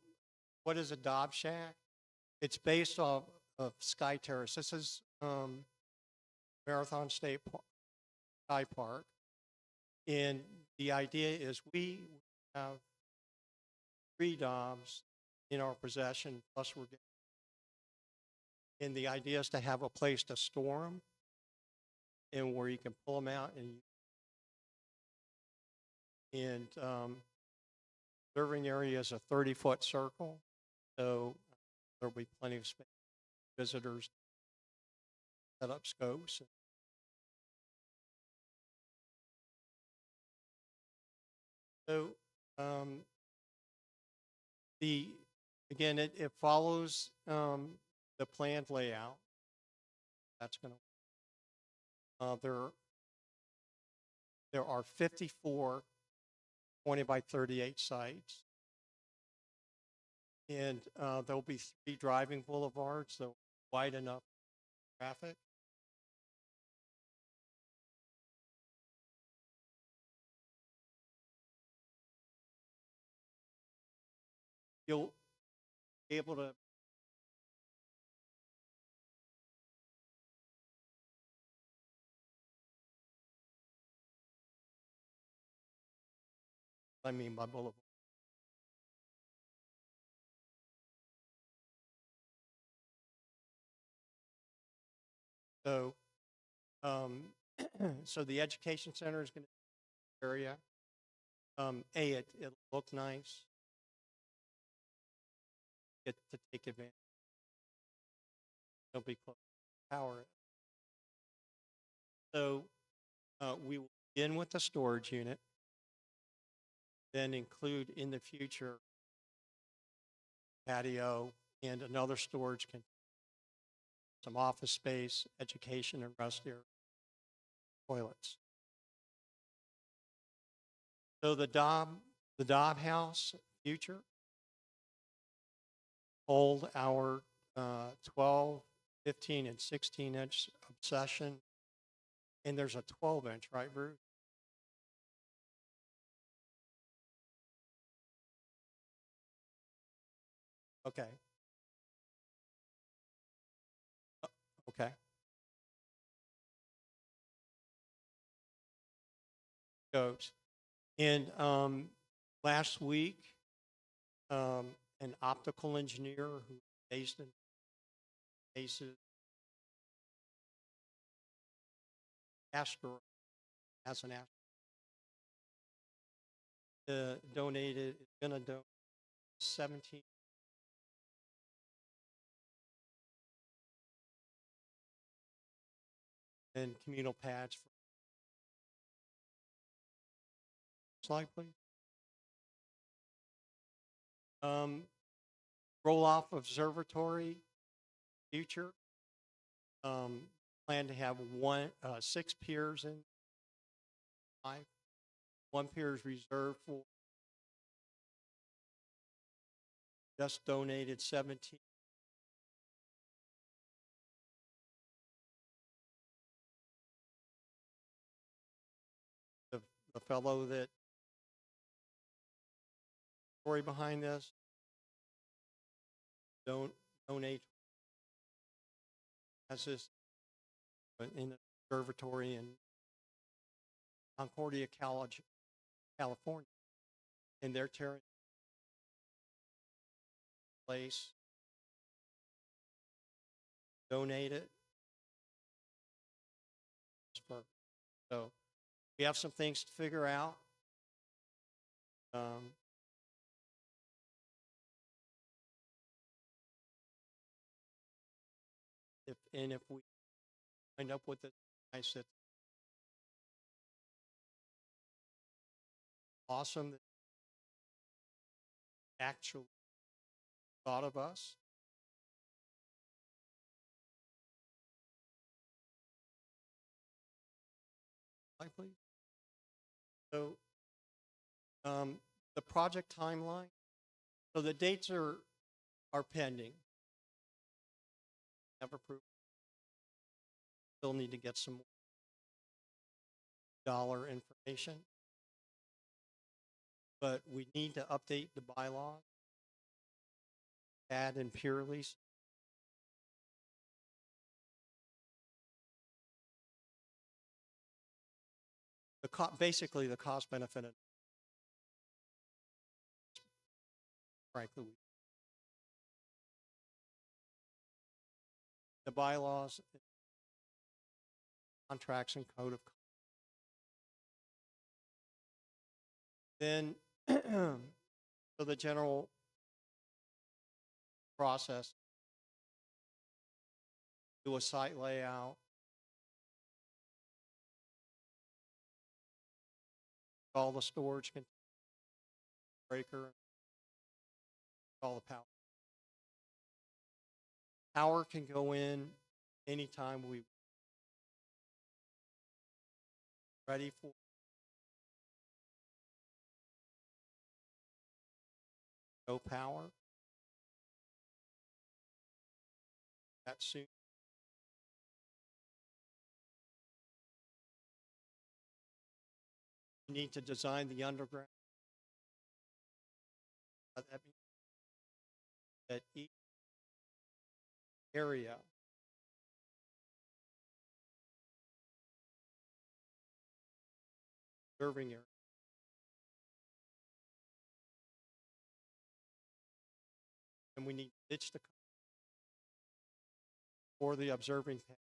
what is a Dob Shack? It's based off of Sky Terrace. This is Marathon State Sky Park. And the idea is we have 3 Dobs in our possession, plus we're getting. And the idea is to have a place to store them and where you can pull them out and serving area is a 30-foot circle. So there'll be plenty of space. Visitors set up scopes. So again, it follows the planned layout. That's going to there are 54 20 by 38 sites, and there'll be 3 driving boulevards, so wide enough traffic. You'll be able to I mean by boulevard. So, so the education center is going to be area. It'll look nice. get to take advantage. They'll be close to power. So we will begin with the storage unit, then include in the future patio and another storage container, some office space, education and rest area, toilets. So the Dobb House future hold our 12, 15, and 16-inch obsession, and there's a 12-inch, right, Bruce? Okay. Okay. Goes. And last week, an optical engineer who based in cases asteroid as an asteroid donated, is going to donate 17 and communal pads for slide, please. Roll off observatory future. Plan to have 6 piers in 5. 1 pier is reserved for. Just donated 17. The fellow that story behind this donate as this in the observatory in Concordia College, California, in their territory place. Donate it. So we have some things to figure out. If we end up with it, I said, awesome that actually thought of us. Slide, please. So the project timeline. So the dates are pending. Never approved. Still need to get some more dollar information. But we need to update the bylaws. Add in peer lease. Basically the cost benefit of, frankly, the bylaws, contracts, and code of then so the general process, do a site layout, all the storage breaker, all the power. Power can go in anytime we ready for. No power. That soon. You need to design the underground. That means that each area observing area and we need to ditch the for the observing pad.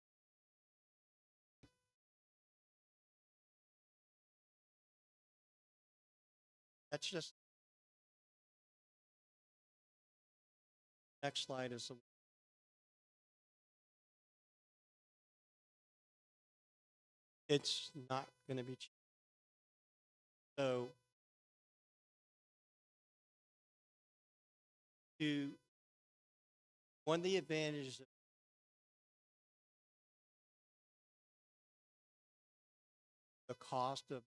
That's just Next slide is the it's not going to be cheap. So to one of the advantages of the cost of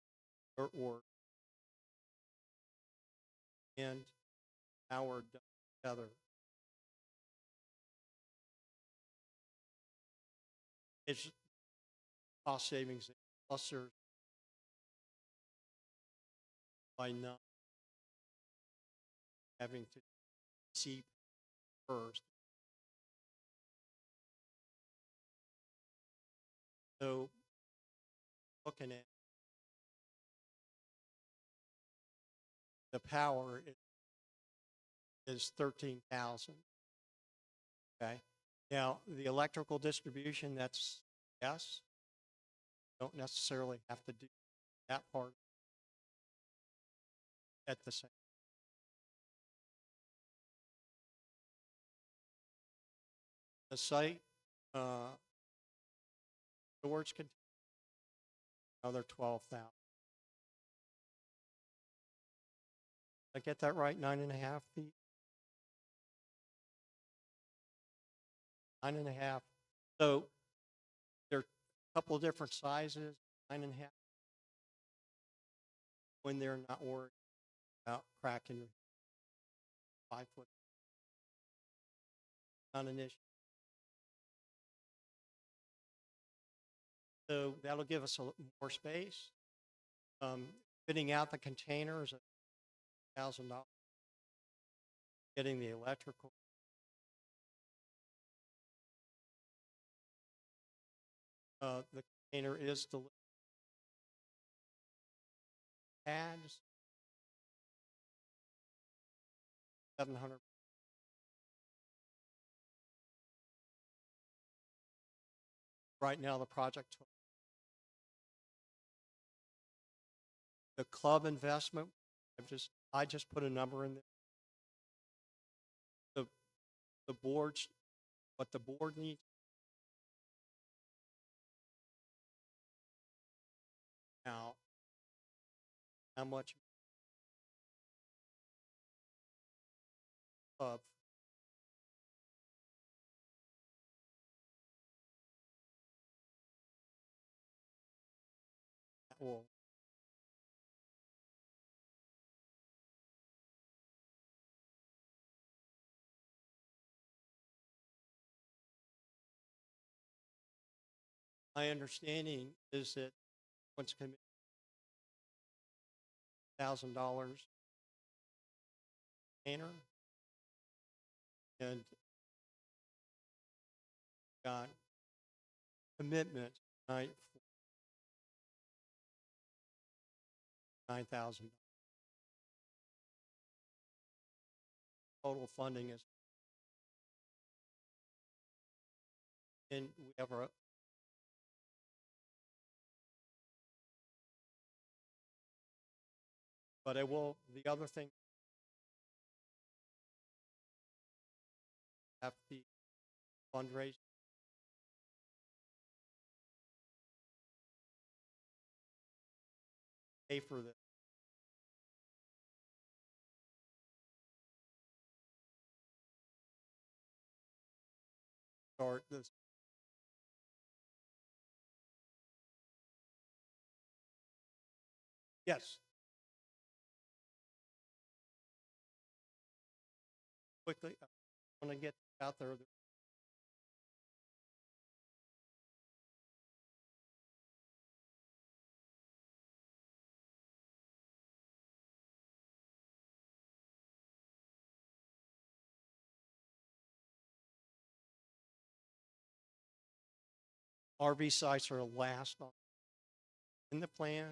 dirt work and our done together it's cost savings plus there's by not having to see first. So looking at the power is 13,000. Okay. Now the electrical distribution, that's yes. Don't necessarily have to do that part at the same. The site storage container another 12,000. I get that right? 9.5 feet. 9.5. So there are a couple of different sizes. 9.5. When they're not worried about cracking your 5 foot. Not an issue. So that'll give us a little more space. Fitting out the containers, $1,000. Getting the electrical. The container is the pads. 700. Right now, the project. The club investment. I just put a number in there. The boards, what the board needs. Now, how much of that will my understanding is that once committed $1,000 container and got commitment tonight for $9,000. Total funding is, and we have our but I will, the other thing, have the fundraising. Pay for the start this. Yes. Quickly, I want to get out there. RV sites are last in the plan.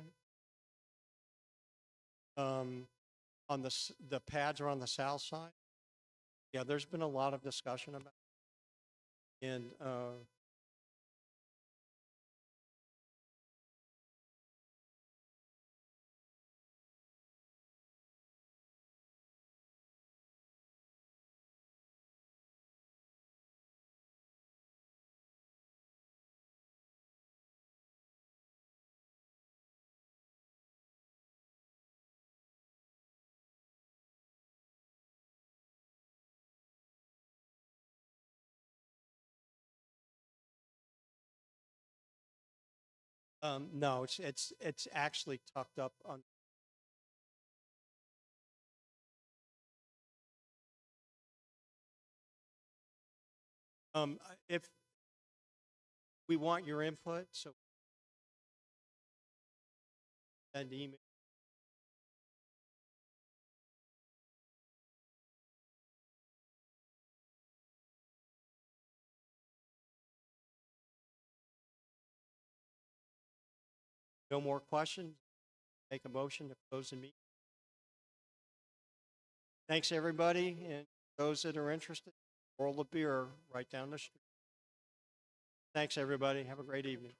On the pads are on the south side. Yeah, there's been a lot of discussion about it. And No, it's actually tucked up on. If we want your input, so send email. No more questions? Make a motion to close the meeting. Thanks, everybody, and those that are interested, World of Beer right down the street. Thanks, everybody. Have a great evening.